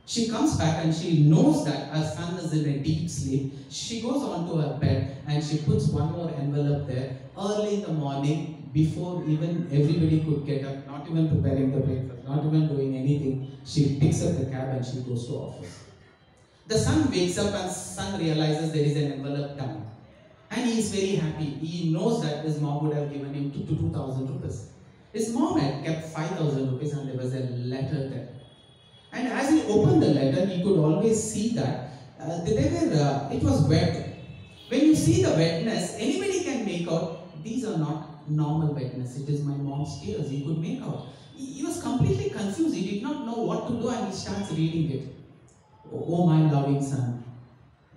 She comes back and she knows that her son is in a deep sleep. She goes onto her bed and she puts one more envelope there early in the morning before even everybody could get up, not even preparing the breakfast, not even doing anything. She picks up the cab and she goes to office. The son wakes up and son realizes there is an envelope coming. And he is very happy. He knows that his mom would have given him 2,000 rupees. His mom had kept 5,000 rupees and there was a letter there. And as he opened the letter, he could always see that it was wet. When you see the wetness, anybody can make out these are not normal wetness. It is my mom's tears. He could make out. He was completely confused. He did not know what to do and he starts reading it. Oh my loving son,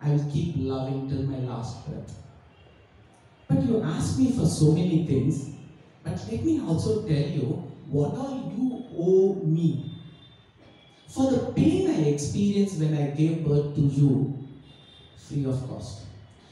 I will keep loving till my last breath. But you ask me for so many things, but let me also tell you what all you owe me. For the pain I experienced when I gave birth to you, free of cost.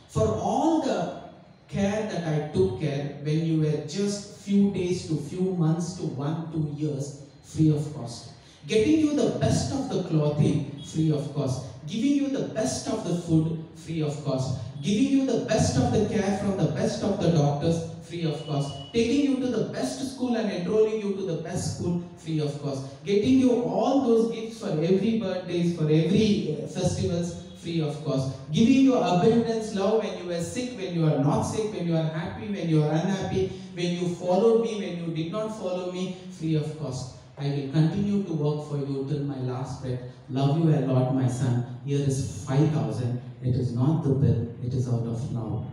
For all the care that I took care when you were just few days to few months to 1-2 years, free of cost. Getting you the best of the clothing, free of cost. Giving you the best of the food, free of cost. Giving you the best of the care from the best of the doctors, free of cost. Taking you to the best school and enrolling you to the best school, free of cost. Getting you all those gifts for every birthdays, for every festivals, free of cost. Giving you abundance love when you were sick, when you are not sick, when you are happy, when you are unhappy, when you followed me, when you did not follow me, free of cost. I will continue to work for you till my last breath. Love you a lot, my son. Here is 5,000. It is not the bill, it is out of love.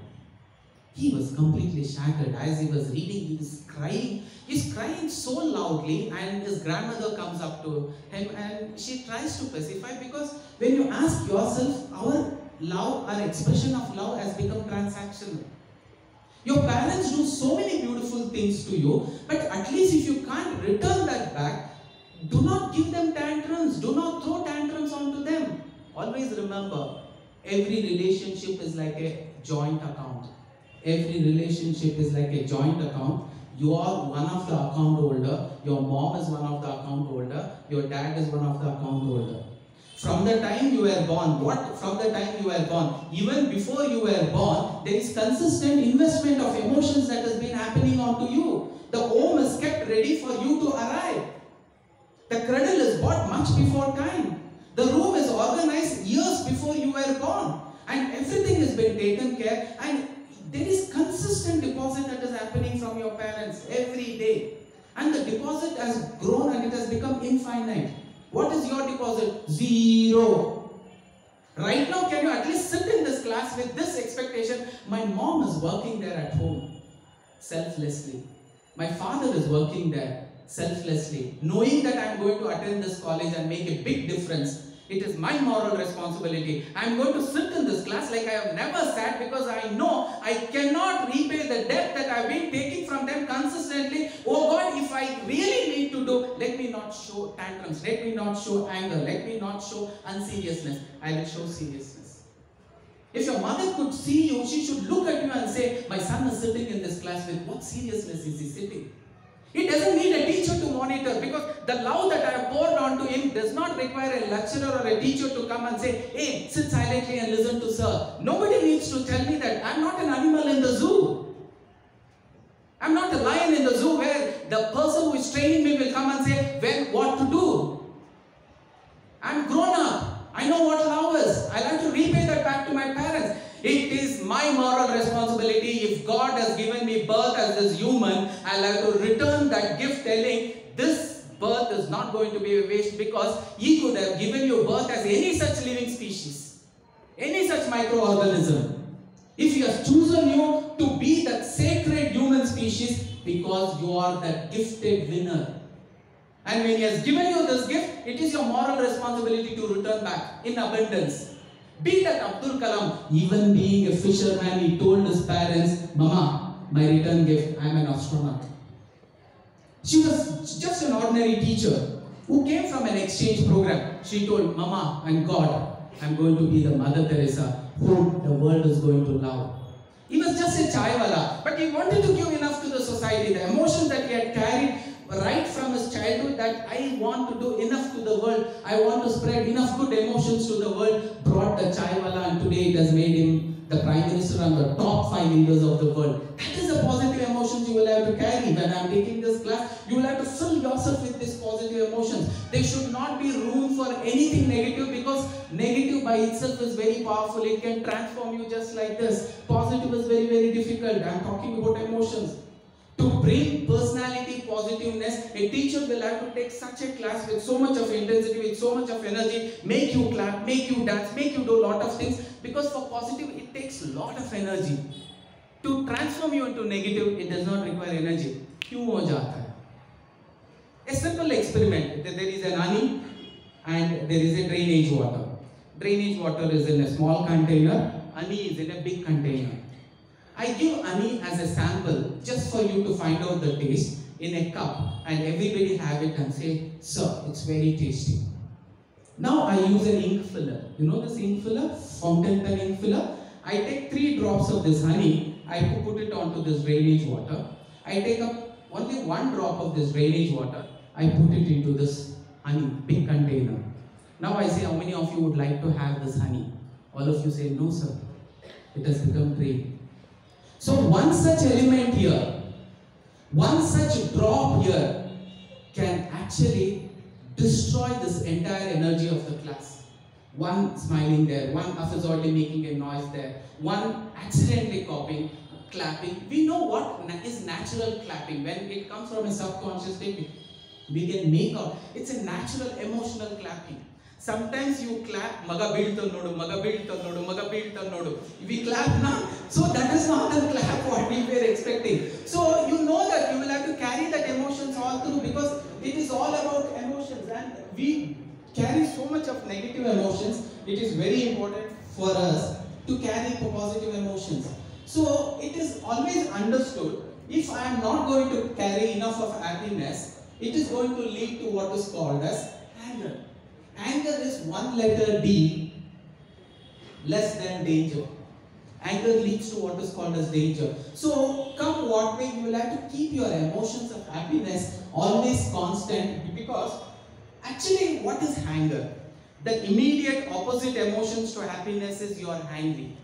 He was completely shattered. As he was reading, he was crying. He's crying so loudly, and his grandmother comes up to him and she tries to pacify, because when you ask yourself, our love, our expression of love has become transactional. Your parents do so many beautiful things to you, but at least if you can't return that back, do not give them tantrums. Do not throw tantrums onto them. Always remember, every relationship is like a joint account. Every relationship is like a joint account. You are one of the account holder. Your mom is one of the account holder. Your dad is one of the account holder. From the time you were born, even before you were born, there is consistent investment of emotions that has been happening onto you. The home is kept ready for you to arrive. The cradle is bought much before time. The room is organized years before you were born. And everything has been taken care, and there is consistent deposit that is happening from your parents every day. And the deposit has grown and it has become infinite. What is your deposit? 0. Right now, can you at least sit in this class with this expectation? My mom is working there at home, selflessly. My father is working there, selflessly. Knowing that I am going to attend this college and make a big difference. It is my moral responsibility. I am going to sit in this class like I have never sat, because I know I cannot repay the debt that I have been taking from them consistently. Oh God, if I really need to do, let me not show tantrums, let me not show anger, let me not show unseriousness. I will show seriousness. If your mother could see you, she should look at you and say, my son is sitting in this class, with what seriousness is he sitting? He doesn't need a teacher to monitor, because the love that I have poured onto him does not require a lecturer or a teacher to come and say, hey, sit silently and listen to sir. Nobody needs to tell me that. I'm not an animal in the zoo. I'm not a lion in the zoo where the person who is training me will come and say, well, what to do. I'm grown up. I know what love is. I like to repay that back to my parents. It is my moral responsibility. If God has given me birth as this human, I'll have to return that gift, telling this birth is not going to be a waste, because He could have given you birth as any such living species, any such microorganism. If He has chosen you to be that sacred human species, because you are that gifted winner. And when He has given you this gift, it is your moral responsibility to return back in abundance. Be that Abdul Kalam, even being a fisherman, he told his parents, Mama, my return gift, I am an astronaut. She was just an ordinary teacher who came from an exchange program. She told, Mama and God, I am going to be the Mother Teresa whom the world is going to love. He was just a chaiwala, but he wanted to give enough to the society. The emotions that he had carried right from his childhood that I want to do enough to the world, I want to spread enough good emotions to the world, brought the Chaiwala, and today it has made him the Prime Minister and the top 5 leaders of the world. That is the positive emotions you will have to carry. When I am taking this class, you will have to fill yourself with these positive emotions. There should not be room for anything negative, because negative by itself is very powerful. It can transform you just like this. Positive is very, very difficult. I am talking about emotions. To bring personality positiveness, a teacher will have to take such a class with so much of intensity, with so much of energy, make you clap, make you dance, make you do a lot of things, because for positive it takes a lot of energy. To transform you into negative, it does not require energy. क्यों हो जाता है? A simple experiment. There is an honey and there is a drainage water. Drainage water is in a small container, honey is in a big container. I give honey as a sample just for you to find out the taste in a cup, and everybody have it and say, sir, it's very tasty. Now I use an ink filler. You know this ink filler? Fountain pen ink filler. I take 3 drops of this honey, I put it onto this drainage water. I take up only 1 drop of this drainage water, I put it into this honey, big container. Now I say, how many of you would like to have this honey? All of you say, no sir, it has become drain. So one such element here, one such drop here can actually destroy this entire energy of the class. One smiling there, one absurdly making a noise there, one accidentally copying, clapping. We know what is natural clapping. When it comes from a subconscious state, we can make out. It's a natural emotional clapping. Sometimes you clap, maga beelta nodu, maga beelta nodu, maga beelta nodu. We clap now, so that is not the clap what we were expecting. So you know that you will have to carry that emotions all through, because it is all about emotions, and we carry so much of negative emotions. It is very important for us to carry positive emotions. So it is always understood, if I am not going to carry enough of happiness, it is going to lead to what is called as anger. Anger is 1 letter D less than danger. Anger leads to what is called as danger. So come what may, you will have to keep your emotions of happiness always constant, because actually what is anger? The immediate opposite emotions to happiness is you are angry.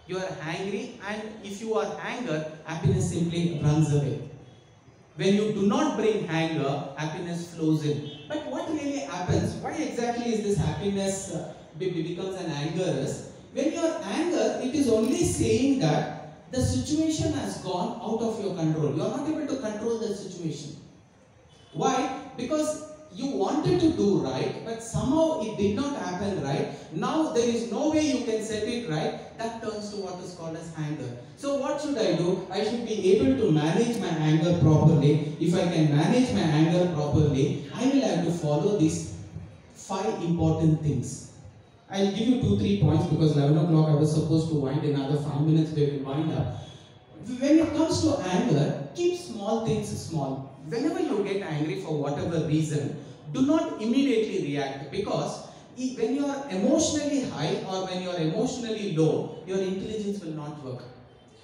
You are angry, and if you are angry, happiness simply runs away. When you do not bring anger, happiness flows in. But what really happens? Why exactly is this happiness becomes an anger is, when you are anger, it is only saying that the situation has gone out of your control. You are not able to control the situation. Why? Because you wanted to do right, but somehow it did not happen right. Now there is no way you can set it right. That turns to what is called as anger. So what should I do? I should be able to manage my anger properly. If I can manage my anger properly, I will have to follow these 5 important things. I'll give you 2-3 points, because 11 o'clock I was supposed to wind. Another 5 minutes we will wind up. When it comes to anger, keep small things small. Whenever you get angry for whatever reason, do not immediately react, because when you are emotionally high or when you are emotionally low, your intelligence will not work.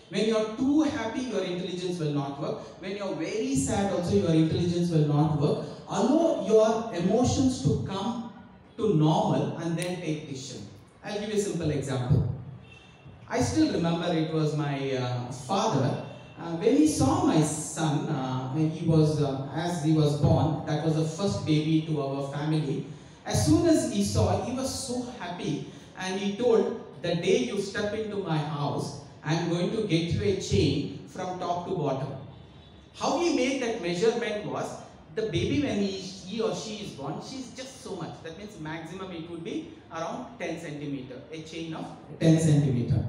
When you are too happy, your intelligence will not work. When you are very sad also, your intelligence will not work. Allow your emotions to come to normal and then take decision. I'll give you a simple example. I still remember it was my father. When he saw my son, when he was, as he was born, that was the first baby to our family. As soon as he saw, he was so happy, and he told, the day you step into my house, I am going to get you a chain from top to bottom. How he made that measurement was, the baby when he or she is born, she is just so much. That means maximum it would be around 10 centimeter, a chain of 10 centimeter.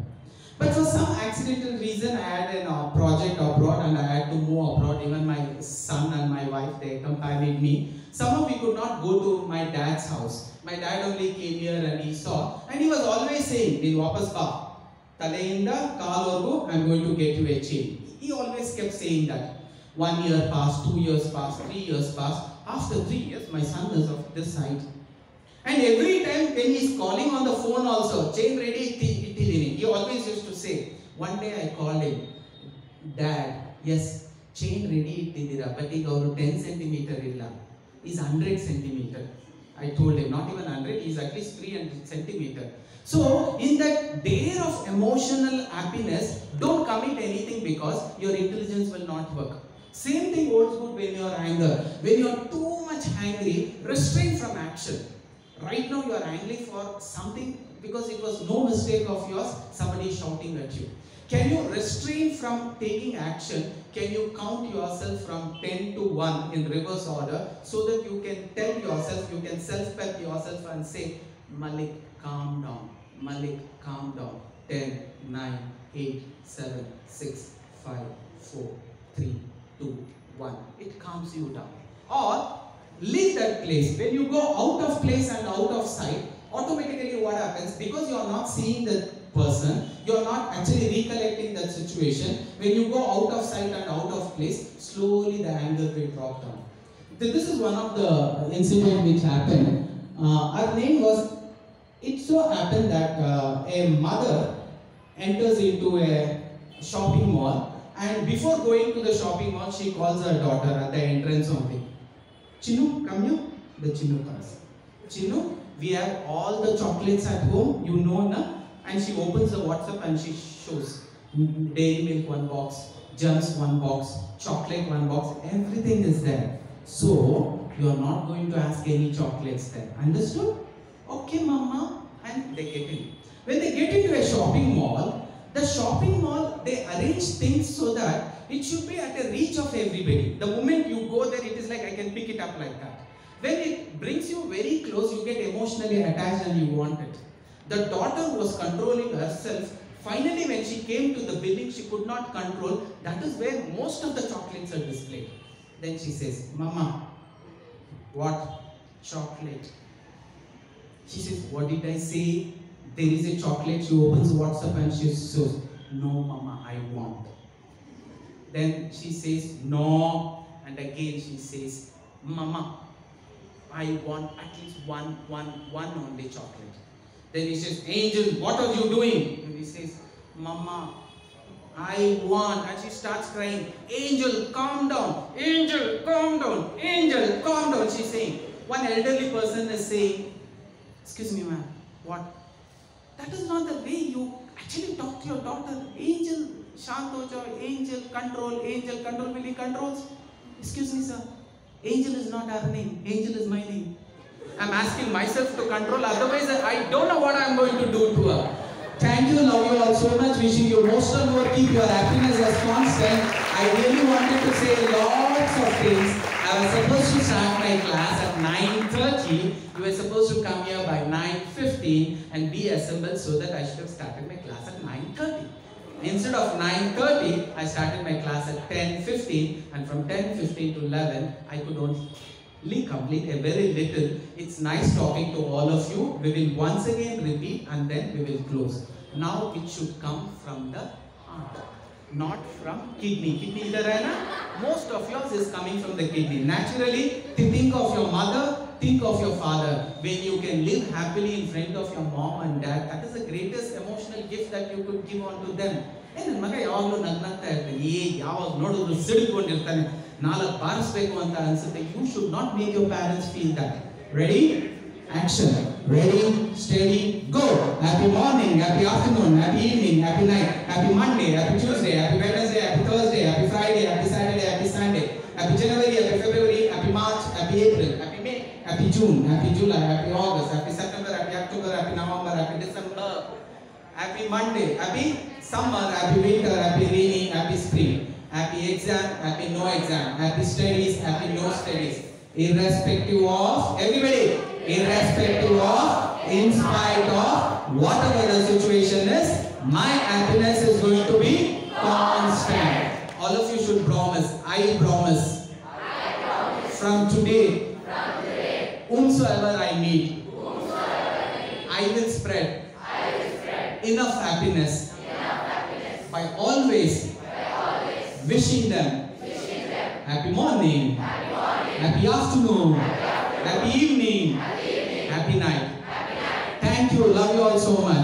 But for some accidental reason, I had a project abroad and I had to move abroad. Even my son and my wife, they accompanied me. Somehow we could not go to my dad's house. My dad only came here and he saw. And he was always saying, wapas ba, taleinda kaalorgu, I am going to get you a chain. He always kept saying that. 1 year passed, 2 years passed, 3 years passed. After 3 years, my son is of this side. And every time when he is calling on the phone also, chain ready, he always used to say, one day I called him, Dad, yes, chain ready ittidira, but ಈಗ ಅವರು 10 centimeter ಇಲ್ಲ, is 100 centimeter. I told him, not even 100, is at least 300 centimeter. So, in that dare of emotional happiness, don't commit anything because your intelligence will not work. Same thing holds good when you are angry. When you are too much angry, restrain from action. Right now you are angry for something because it was no mistake of yours, somebody is shouting at you. Can you restrain from taking action? Can you count yourself from 10 to 1 in reverse order so that you can tell yourself, you can self-pep yourself and say, Malik, calm down. Malik, calm down. 10, 9, 8, 7, 6, 5, 4, 3, 2, 1. It calms you down. Or leave that place. When you go out of place and out of sight, automatically what happens? Because you are not seeing the person, you are not actually recollecting that situation. When you go out of sight and out of place, slowly the anger will drop down. This is one of the incidents which happened. Our name was, it so happened that a mother enters into a shopping mall, and before going to the shopping mall, she calls her daughter at the entrance only. Chinu, come here. The Chinu comes. Chinu, we have all the chocolates at home, you know, na? And she opens the WhatsApp and she shows Dairy Milk 1 box, Gems 1 box, chocolate 1 box, everything is there. So, you are not going to ask any chocolates there. Understood? Okay, mama. And they get in. When they get into a shopping mall, the shopping mall, they arrange things so that it should be at the reach of everybody. The moment you go there, it is like I can pick it up like that. When it brings you very close, you get emotionally attached and you want it. The daughter was controlling herself. Finally, when she came to the billing, she could not control. That is where most of the chocolates are displayed. Then she says, Mama, what? Chocolate. She says, what did I say? There is a chocolate. She opens WhatsApp and she says, no, Mama, I want. Then she says, no. And again she says, Mama, I want at least one only chocolate. Then he says, Angel, what are you doing? And he says, Mama, I want. And she starts crying, Angel, calm down. Angel, calm down. Angel, calm down. She's saying, one elderly person is saying, excuse me, ma'am, what? That is not the way you actually talk to your daughter. Angel, Shantoja, Angel, control, will he controls? Excuse me, sir. Angel is not our name. Angel is my name. I'm asking myself to control, otherwise I don't know what I'm going to do to her. Thank you, love you all so much. Wishing you most of work, keep your happiness as constant. I really wanted to say lots of things. I was supposed to start my class at 9:30. You were supposed to come here by 9:15 and be assembled, so that I should have started my class at 9:30. Instead of 9:30, I started my class at 10:15, and from 10:15 to 11, I could only complete a very little. It's nice talking to all of you. We will once again repeat and then we will close. Now it should come from the heart, not from kidney. Kidney idhar hai na? Most of yours is coming from the kidney. Naturally, think of your mother, think of your father. When you can live happily in front of your mom and dad, that is the greatest emotional gift that you could give on to them. ನನ್ನ ಮಗ ಯಾವಾಗಲೂ ನಗ್ನಾಗ್ತಾ ಇರ್ತಾನೆ, ಯಾವಾಗ ನೋಡಿದ್ರು ಸಿಡಿಕೊಂಡಿರ್ತಾನೆ, ನಾಲ್ಕು ಬಾರಿಸಬೇಕು ಅಂತ ಅನ್ಸುತ್ತೆ. You should not make your parents feel that. Ready? Action. Ready, steady, go. Happy morning, happy afternoon, happy evening, happy night, happy Monday, happy Tuesday, happy Wednesday, happy Thursday, happy Friday, happy Saturday, happy Sunday, happy January, happy February, happy March, happy April, happy May, happy June, happy July, happy August, happy September, happy October, happy November, happy December, happy Monday, happy summer, happy winter, happy rainy, happy spring, happy exam, happy no exam, happy studies, happy no studies, irrespective of everybody, irrespective of, in spite of, whatever the situation is, my happiness is going to be constant. All of you should promise, I promise, from today, whomsoever I meet, I will spread enough happiness by always wishing them happy morning, happy afternoon, happy evening, happy night. Thank you, love you all so much.